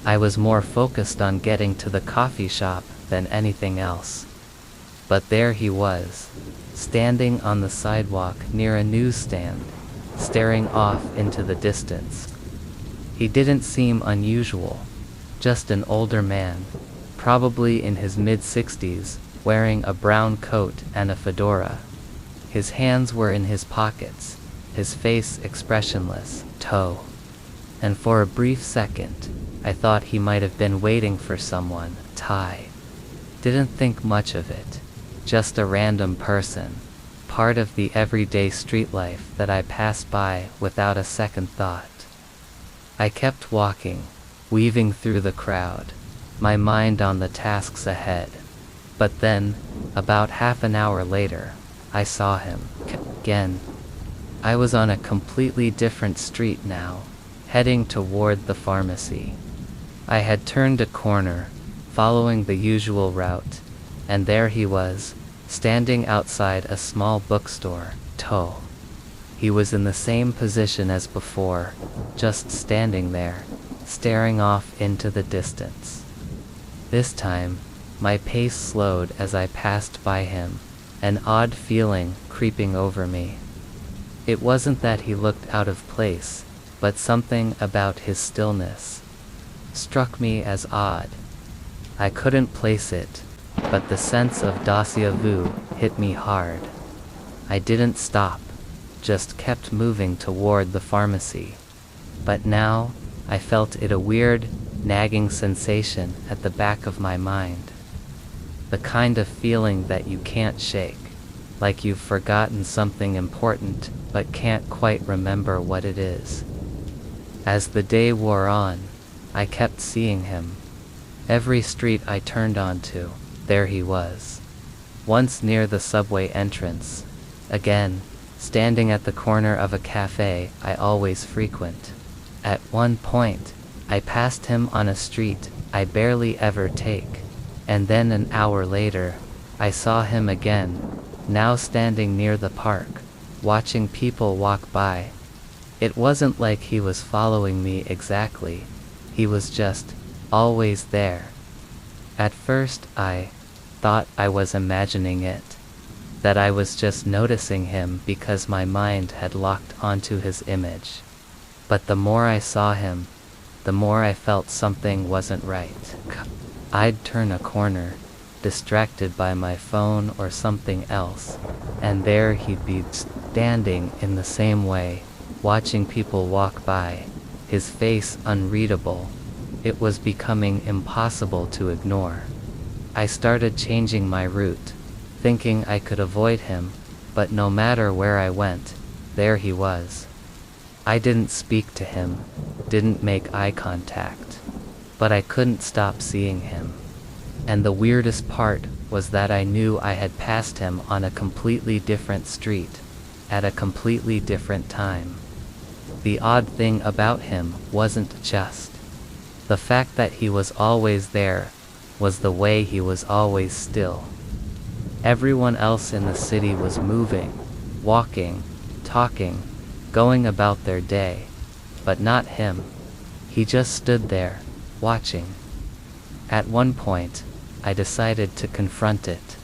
I was more focused on getting to the coffee shop than anything else. But there he was, standing on the sidewalk near a newsstand, staring off into the distance. He didn't seem unusual, just an older man, probably in his mid-60s, wearing a brown coat and a fedora. His hands were in his pockets, his face expressionless, and for a brief second, I thought he might have been waiting for someone. Didn't think much of it, just a random person, part of the everyday street life that I passed by without a second thought. I kept walking, weaving through the crowd, my mind on the tasks ahead. But then, about half an hour later, I saw him again. I was on a completely different street now, heading toward the pharmacy. I had turned a corner, following the usual route, and there he was, standing outside a small bookstore. He was in the same position as before, just standing there, staring off into the distance. This time, my pace slowed as I passed by him, an odd feeling creeping over me. It wasn't that he looked out of place, but something about his stillness struck me as odd. I couldn't place it, but the sense of déjà vu hit me hard. I didn't stop, just kept moving toward the pharmacy. But now, I felt a weird, nagging sensation at the back of my mind. The kind of feeling that you can't shake, like you've forgotten something important but can't quite remember what it is. As the day wore on, I kept seeing him. Every street I turned onto, there he was. Once near the subway entrance, again, standing at the corner of a cafe I always frequent. At one point, I passed him on a street I barely ever take, and then an hour later, I saw him again, now standing near the park, watching people walk by. It wasn't like he was following me exactly, he was just always there. At first I thought I was imagining it, that I was just noticing him because my mind had locked onto his image. But the more I saw him, the more I felt something wasn't right. I'd turn a corner, distracted by my phone or something else, and there he'd be standing in the same way, watching people walk by, his face unreadable. It was becoming impossible to ignore. I started changing my route, thinking I could avoid him, but no matter where I went, there he was. I didn't speak to him, didn't make eye contact, but I couldn't stop seeing him. And the weirdest part was that I knew I had passed him on a completely different street, at a completely different time. The odd thing about him wasn't just the fact that he was always there, was the way he was always still. Everyone else in the city was moving, walking, talking, going about their day, but not him. He just stood there, watching. At one point, I decided to confront it.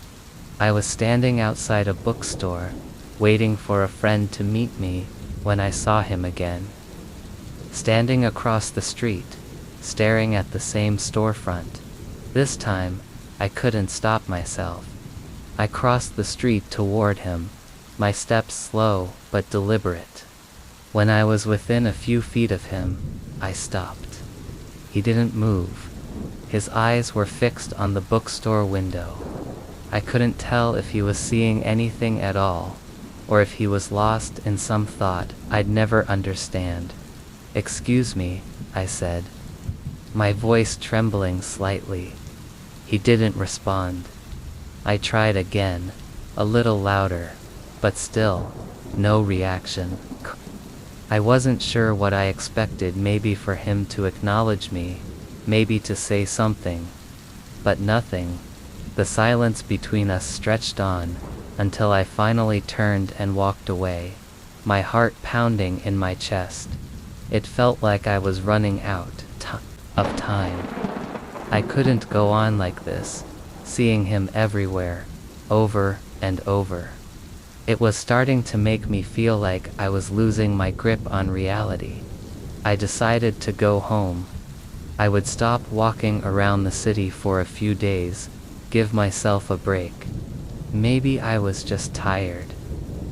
I was standing outside a bookstore, waiting for a friend to meet me, when I saw him again. Standing across the street, staring at the same storefront. This time, I couldn't stop myself. I crossed the street toward him, my steps slow but deliberate. When I was within a few feet of him, I stopped. He didn't move. His eyes were fixed on the bookstore window. I couldn't tell if he was seeing anything at all, or if he was lost in some thought I'd never understand. "Excuse me," I said, my voice trembling slightly. He didn't respond. I tried again, a little louder, but still, no reaction. I wasn't sure what I expected, maybe for him to acknowledge me, maybe to say something. But nothing. The silence between us stretched on, until I finally turned and walked away, my heart pounding in my chest. It felt like I was running out of time. I couldn't go on like this, seeing him everywhere, over and over. It was starting to make me feel like I was losing my grip on reality. I decided to go home. I would stop walking around the city for a few days, give myself a break. Maybe I was just tired.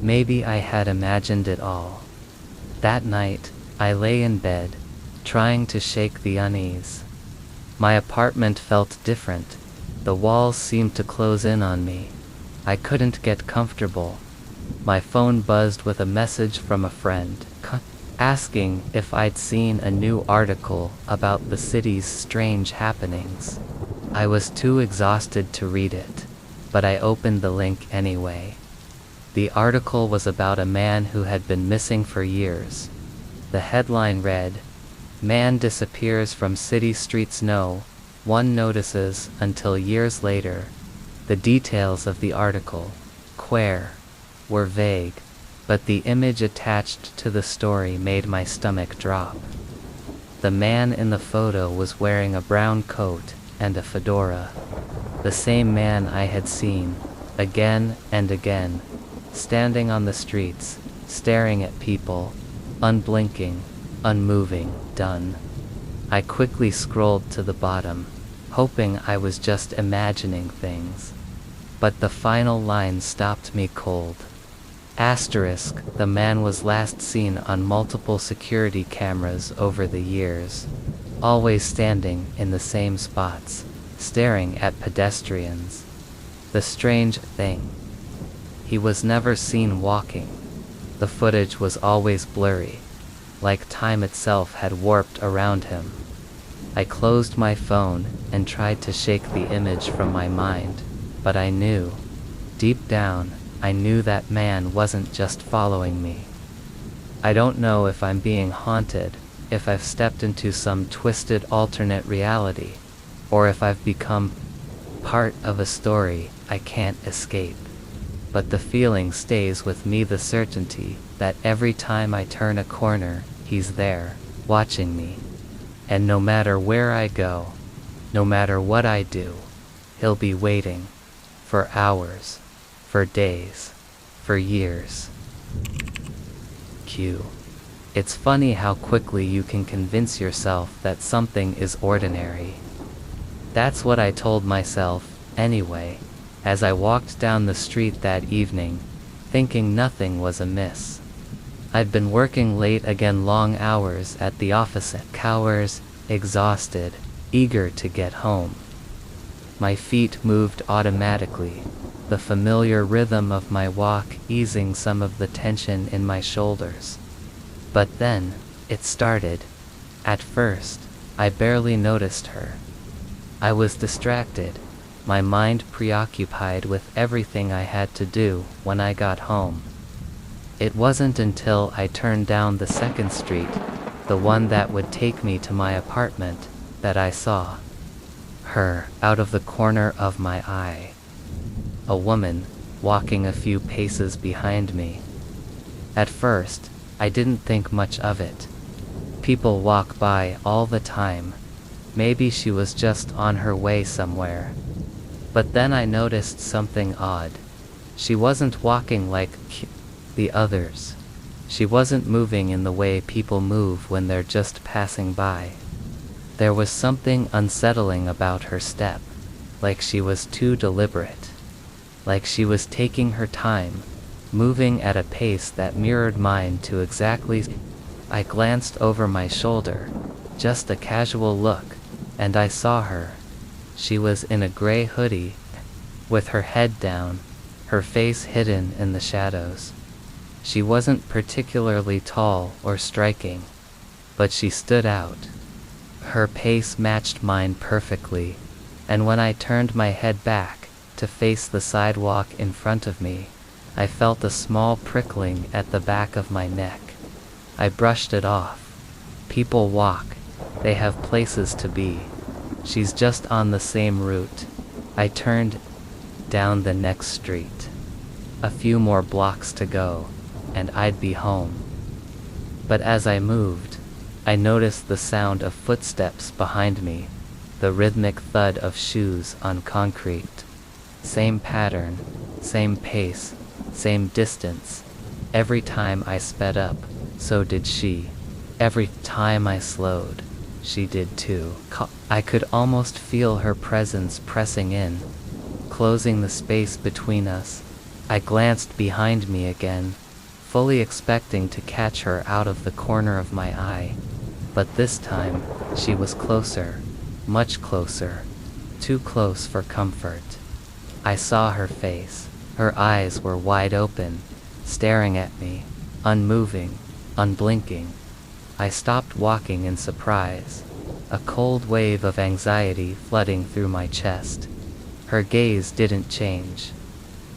Maybe I had imagined it all. That night, I lay in bed, trying to shake the unease. My apartment felt different. The walls seemed to close in on me. I couldn't get comfortable. My phone buzzed with a message from a friend, asking if I'd seen a new article about the city's strange happenings. I was too exhausted to read it, but I opened the link anyway. The article was about a man who had been missing for years. The headline read, "Man disappears from city streets, no one notices until years later." The details of the article, were vague, but the image attached to the story made my stomach drop. The man in the photo was wearing a brown coat and a fedora. The same man I had seen, again and again, standing on the streets, staring at people, unblinking, unmoving, done. I quickly scrolled to the bottom, hoping I was just imagining things. But the final line stopped me cold. Asterisk, the man was last seen on multiple security cameras over the years, always standing in the same spots, staring at pedestrians. The strange thing, he was never seen walking. The footage was always blurry, like time itself had warped around him. I closed my phone and tried to shake the image from my mind, but I knew, deep down, I knew that man wasn't just following me. I don't know if I'm being haunted, if I've stepped into some twisted alternate reality, or if I've become part of a story I can't escape. But the feeling stays with me, the certainty that every time I turn a corner, he's there, watching me. And no matter where I go, no matter what I do, he'll be waiting, for hours, for days, for years. Q. It's funny how quickly you can convince yourself that something is ordinary. That's what I told myself, anyway, as I walked down the street that evening, thinking nothing was amiss. I'd been working late again, long hours at the office at Cowers, exhausted, eager to get home. My feet moved automatically, the familiar rhythm of my walk easing some of the tension in my shoulders. But then, it started. At first, I barely noticed her. I was distracted, my mind preoccupied with everything I had to do when I got home. It wasn't until I turned down the second street, the one that would take me to my apartment, that I saw. her out of the corner of my eye. A woman, walking a few paces behind me. At first, I didn't think much of it. People walk by all the time. Maybe she was just on her way somewhere. But then I noticed something odd. She wasn't walking like the others. She wasn't moving in the way people move when they're just passing by. There was something unsettling about her step, like she was too deliberate. Like she was taking her time, moving at a pace that mirrored mine to exactly. I glanced over my shoulder, just a casual look, and I saw her. She was in a gray hoodie, with her head down, her face hidden in the shadows. She wasn't particularly tall or striking, but she stood out. Her pace matched mine perfectly, and when I turned my head back to face the sidewalk in front of me, I felt a small prickling at the back of my neck. I brushed it off. People walk. They have places to be. She's just on the same route. I turned down the next street. A few more blocks to go, and I'd be home. But as I moved, I noticed the sound of footsteps behind me, the rhythmic thud of shoes on concrete. Same pattern, same pace, same distance. Every time I sped up, so did she. Every time I slowed, she did too. I could almost feel her presence pressing in, closing the space between us. I glanced behind me again, fully expecting to catch her out of the corner of my eye. But this time, she was closer, much closer, too close for comfort. I saw her face. Her eyes were wide open, staring at me, unmoving, unblinking. I stopped walking in surprise, a cold wave of anxiety flooding through my chest. Her gaze didn't change.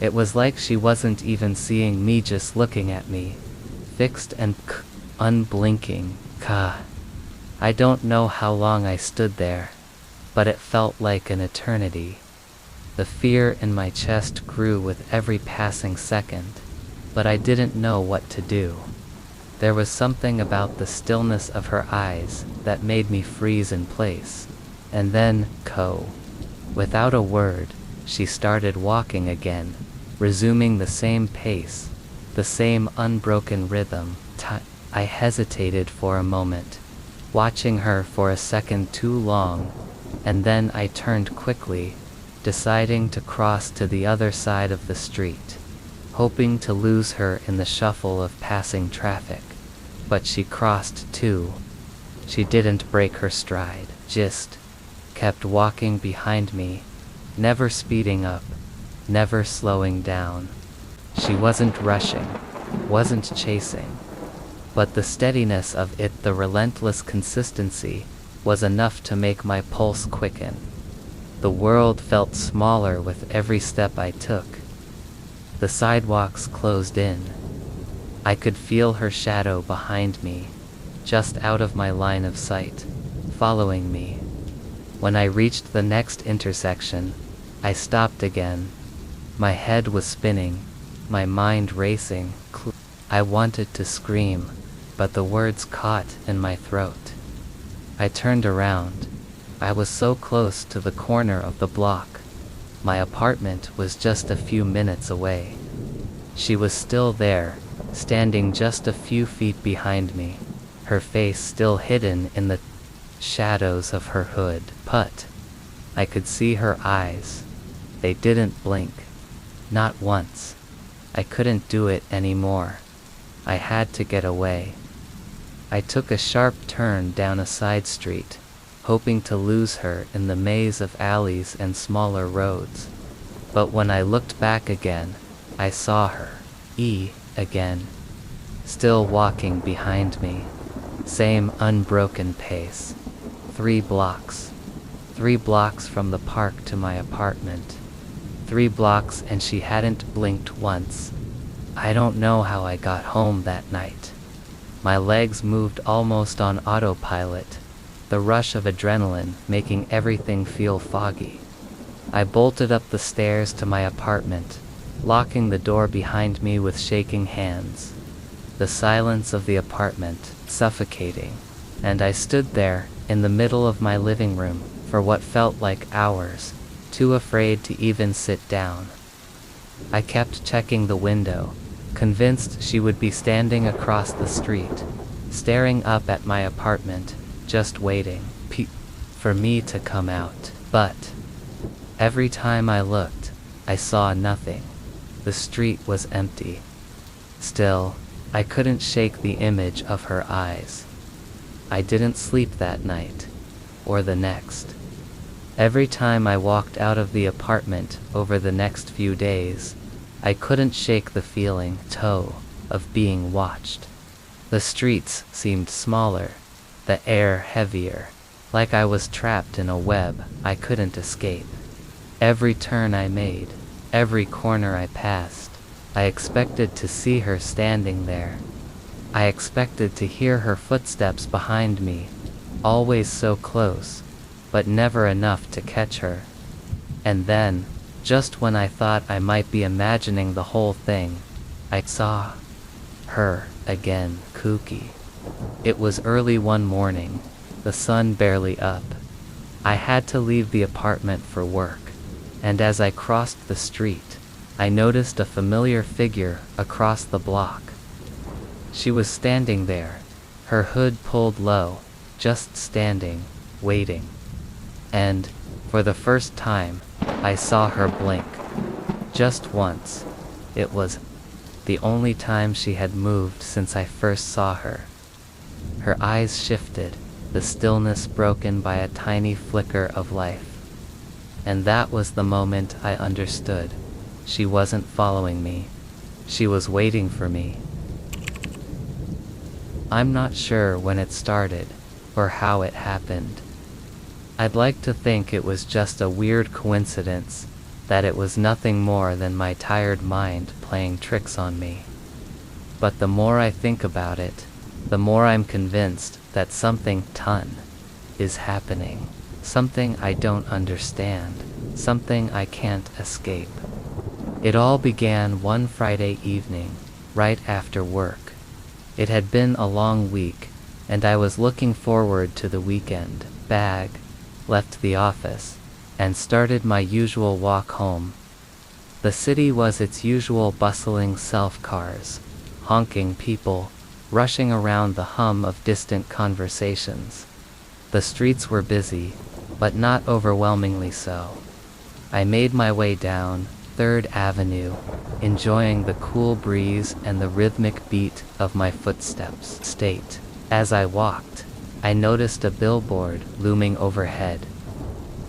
It was like she wasn't even seeing me, just looking at me, fixed and unblinking. I don't know how long I stood there, but it felt like an eternity. The fear in my chest grew with every passing second, but I didn't know what to do. There was something about the stillness of her eyes that made me freeze in place. And then, without a word, she started walking again, resuming the same pace, the same unbroken rhythm. I hesitated for a moment, watching her for a second too long, and then I turned quickly, deciding to cross to the other side of the street, hoping to lose her in the shuffle of passing traffic. But she crossed too. She didn't break her stride, just kept walking behind me, never speeding up, never slowing down. She wasn't rushing, wasn't chasing, but the steadiness of it, the relentless consistency, was enough to make my pulse quicken. The world felt smaller with every step I took. The sidewalks closed in. I could feel her shadow behind me, just out of my line of sight, following me. When I reached the next intersection, I stopped again. My head was spinning, my mind racing. I wanted to scream, but the words caught in my throat. I turned around. I was so close to the corner of the block. My apartment was just a few minutes away. She was still there, standing just a few feet behind me, her face still hidden in the shadows of her hood. I could see her eyes. They didn't blink. Not once. I couldn't do it anymore. I had to get away. I took a sharp turn down a side street, hoping to lose her in the maze of alleys and smaller roads. But when I looked back again, I saw her, again, still walking behind me. Same unbroken pace. 3 blocks. 3 blocks from the park to my apartment. 3 blocks, and she hadn't blinked once. I don't know how I got home that night. My legs moved almost on autopilot, the rush of adrenaline making everything feel foggy. I bolted up the stairs to my apartment, locking the door behind me with shaking hands. The silence of the apartment, suffocating, and I stood there, in the middle of my living room, for what felt like hours, too afraid to even sit down. I kept checking the window, convinced she would be standing across the street, staring up at my apartment, just waiting for me to come out. But every time I looked, I saw nothing. The street was empty. Still, I couldn't shake the image of her eyes. I didn't sleep that night, or the next. Every time I walked out of the apartment over the next few days, I couldn't shake the feeling, of being watched. The streets seemed smaller, the air heavier, like I was trapped in a web I couldn't escape. Every turn I made, every corner I passed, I expected to see her standing there. I expected to hear her footsteps behind me, always so close, but never enough to catch her. And then, just when I thought I might be imagining the whole thing, I saw her again, kooky. It was early one morning, the sun barely up. I had to leave the apartment for work, and as I crossed the street, I noticed a familiar figure across the block. She was standing there, her hood pulled low, just standing, waiting. And, for the first time, I saw her blink. Just once. It was the only time she had moved since I first saw her. Her eyes shifted, the stillness broken by a tiny flicker of life. And that was the moment I understood. She wasn't following me. She was waiting for me. I'm not sure when it started, or how it happened. I'd like to think it was just a weird coincidence, that it was nothing more than my tired mind playing tricks on me. But the more I think about it, the more I'm convinced that something is happening. Something I don't understand. Something I can't escape. It all began one Friday evening, right after work. It had been a long week, and I was looking forward to the weekend. Left the office, and started my usual walk home. The city was its usual bustling self-cars, honking people, rushing around the hum of distant conversations. The streets were busy, but not overwhelmingly so. I made my way down 3rd Avenue, enjoying the cool breeze and the rhythmic beat of my footsteps. As I walked, I noticed a billboard looming overhead.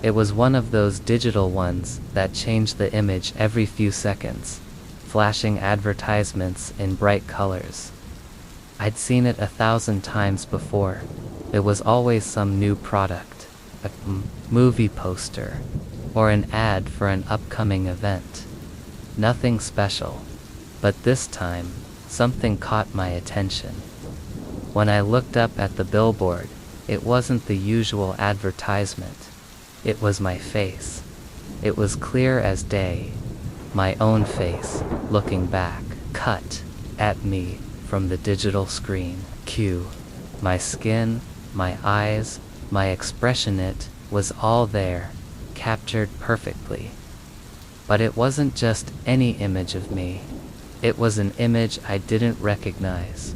It was one of those digital ones that change the image every few seconds, flashing advertisements in bright colors. I'd seen it 1,000 times before. It was always some new product, a movie poster, or an ad for an upcoming event. Nothing special, but this time, something caught my attention. When I looked up at the billboard, it wasn't the usual advertisement. It was my face. It was clear as day. My own face, looking back, cut at me from the digital screen. My skin, my eyes, my expression, it was all there, captured perfectly. But it wasn't just any image of me. It was an image I didn't recognize.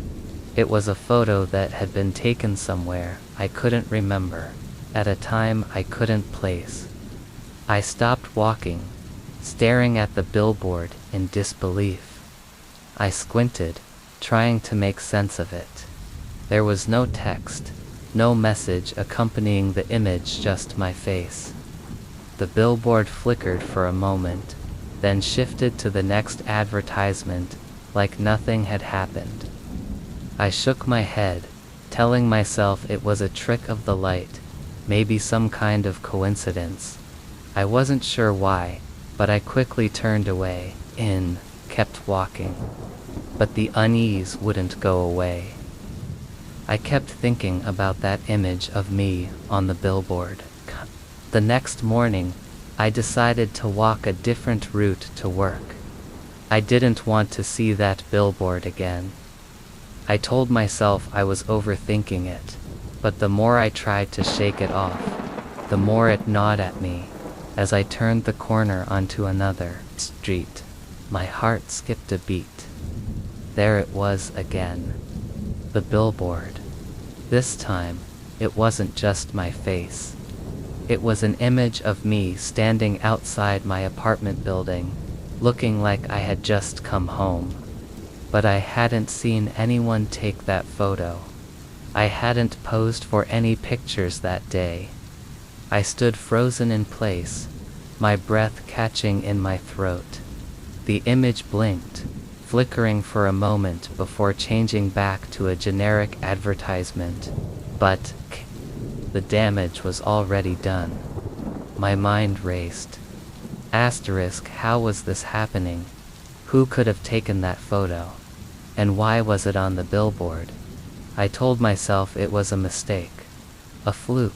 It was a photo that had been taken somewhere I couldn't remember, at a time I couldn't place. I stopped walking, staring at the billboard in disbelief. I squinted, trying to make sense of it. There was no text, no message accompanying the image, just my face. The billboard flickered for a moment, then shifted to the next advertisement, like nothing had happened. I shook my head, telling myself it was a trick of the light, maybe some kind of coincidence. I wasn't sure why, but I quickly turned away, kept walking. But the unease wouldn't go away. I kept thinking about that image of me on the billboard. The next morning, I decided to walk a different route to work. I didn't want to see that billboard again. I told myself I was overthinking it, but the more I tried to shake it off, the more it gnawed at me. As I turned the corner onto another street, my heart skipped a beat. There it was again. The billboard. This time, it wasn't just my face. It was an image of me standing outside my apartment building, looking like I had just come home. But I hadn't seen anyone take that photo. I hadn't posed for any pictures that day. I stood frozen in place, my breath catching in my throat. The image blinked, flickering for a moment before changing back to a generic advertisement. But the damage was already done. My mind raced. Asterisk, how was this happening? Who could have taken that photo? And why was it on the billboard? I told myself it was a mistake. A fluke.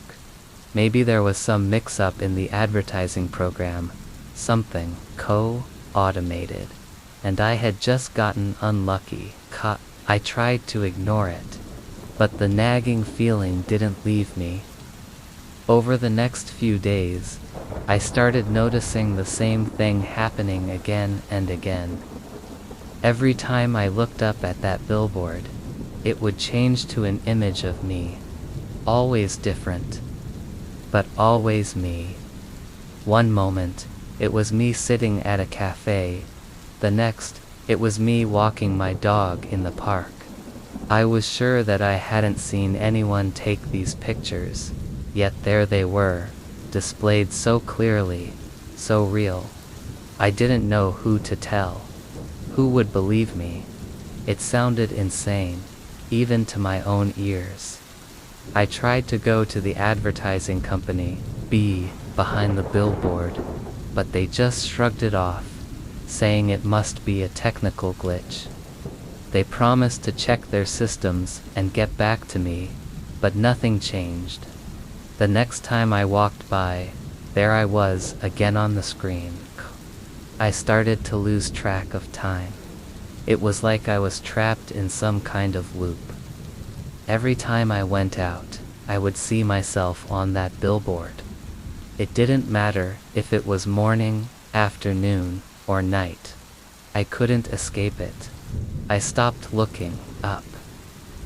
Maybe there was some mix-up in the advertising program. Something automated. And I had just gotten unlucky. I tried to ignore it. But the nagging feeling didn't leave me. Over the next few days, I started noticing the same thing happening again and again. Every time I looked up at that billboard, it would change to an image of me. Always different, but always me. One moment, it was me sitting at a cafe. The next, it was me walking my dog in the park. I was sure that I hadn't seen anyone take these pictures, yet there they were, displayed so clearly, so real. I didn't know who to tell. Who would believe me? It sounded insane, even to my own ears. I tried to go to the advertising company, behind the billboard, but they just shrugged it off, saying it must be a technical glitch. They promised to check their systems and get back to me, but nothing changed. The next time I walked by, there I was again on the screen. I started to lose track of time. It was like I was trapped in some kind of loop. Every time I went out, I would see myself on that billboard. It didn't matter if it was morning, afternoon, or night. I couldn't escape it. I stopped looking up.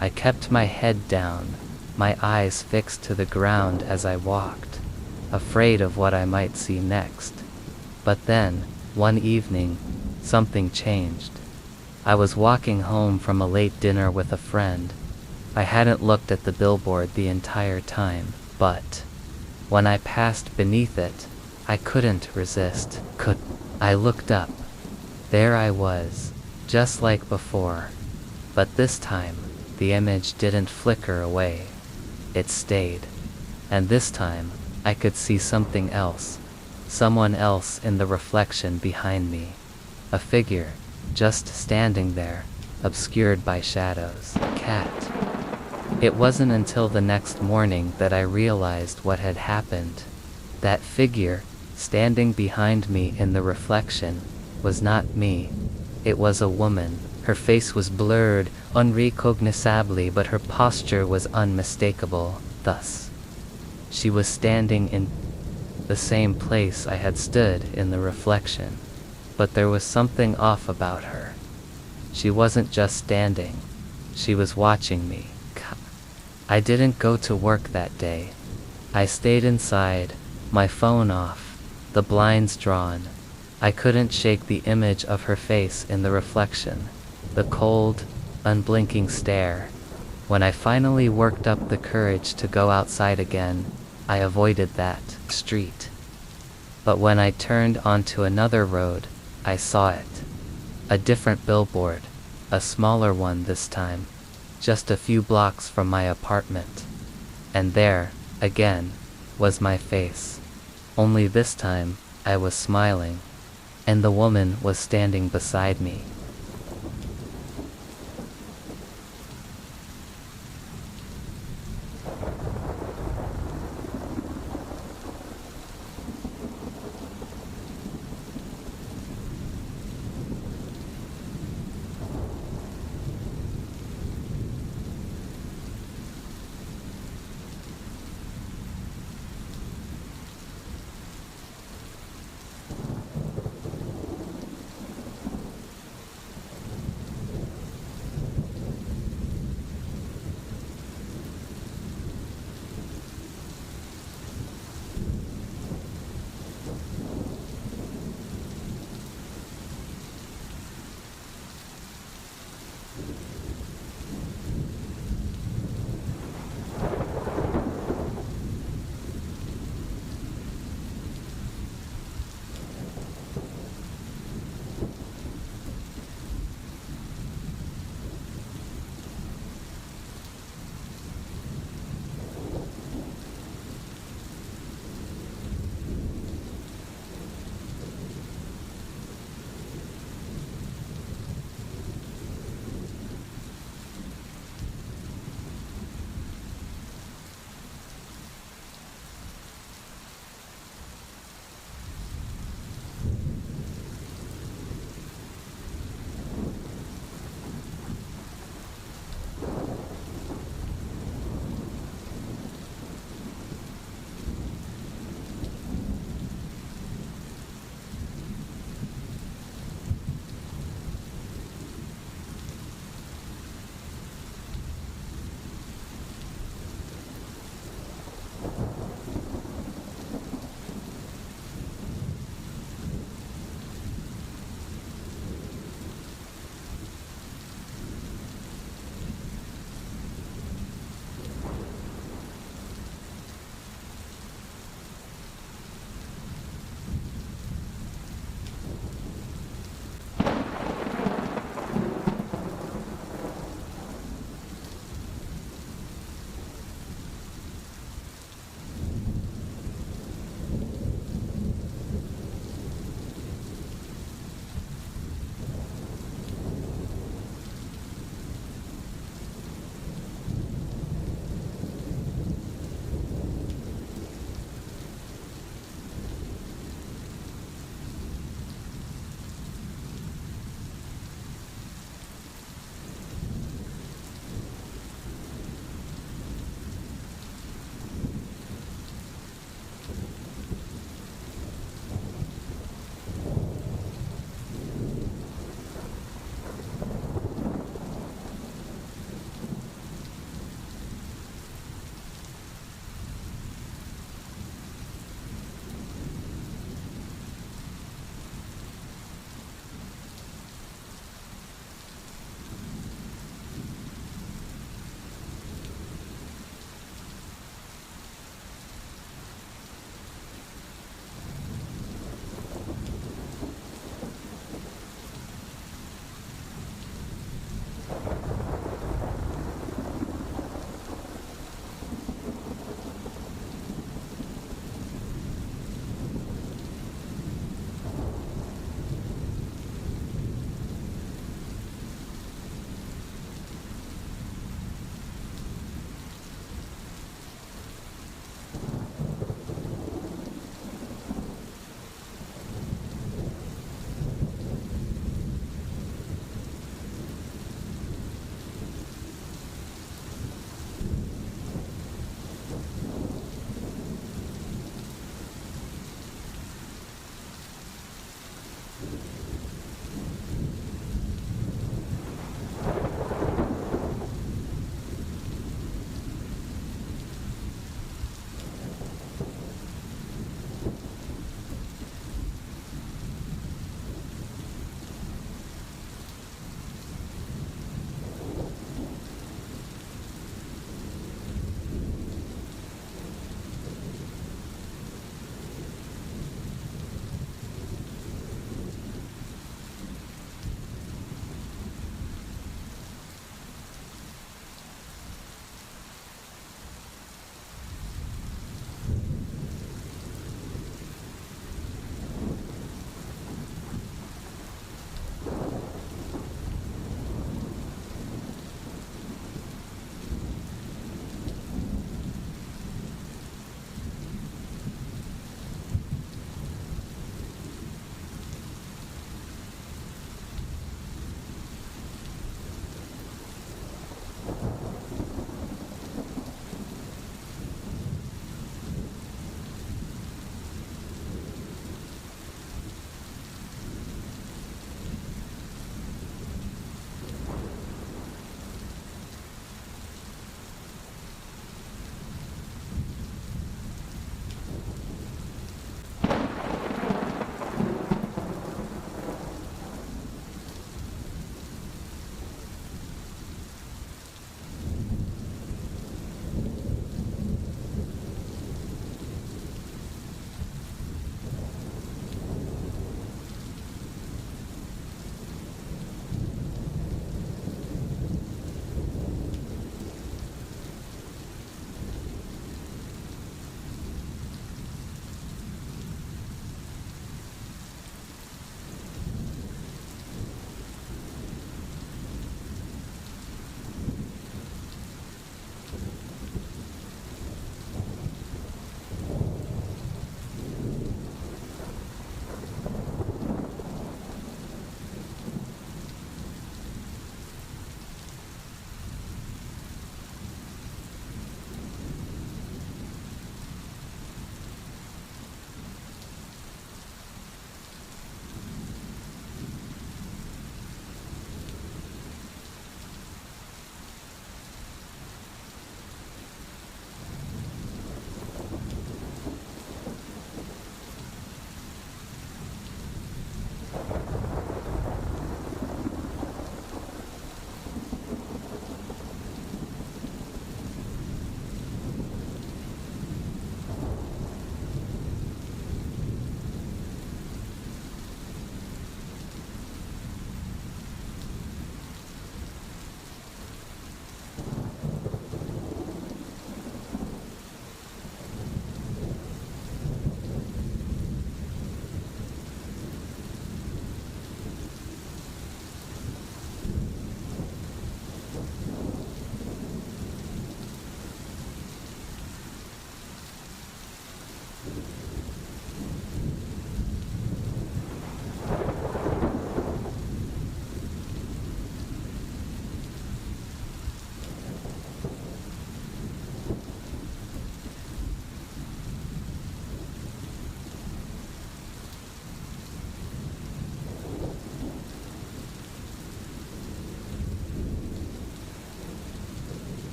I kept my head down, my eyes fixed to the ground as I walked, afraid of what I might see next. But then, one evening, something changed. I was walking home from a late dinner with a friend. I hadn't looked at the billboard the entire time, but when I passed beneath it, I couldn't resist. I looked up. There I was, just like before. But this time, the image didn't flicker away. It stayed. And this time, I could see something else. Someone else in the reflection behind me. A figure, just standing there, obscured by shadows. Cat. It wasn't until the next morning that I realized what had happened. That figure, standing behind me in the reflection, was not me. It was a woman. Her face was blurred, unrecognizably, but her posture was unmistakable. Thus, she was standing in the same place I had stood in the reflection. But there was something off about her. She wasn't just standing. She was watching me. I didn't go to work that day. I stayed inside, my phone off, the blinds drawn. I couldn't shake the image of her face in the reflection, the cold, unblinking stare. When I finally worked up the courage to go outside again, I avoided that street. But when I turned onto another road, I saw it. A different billboard, a smaller one this time, just a few blocks from my apartment. And there, again, was my face. Only this time, I was smiling, and the woman was standing beside me.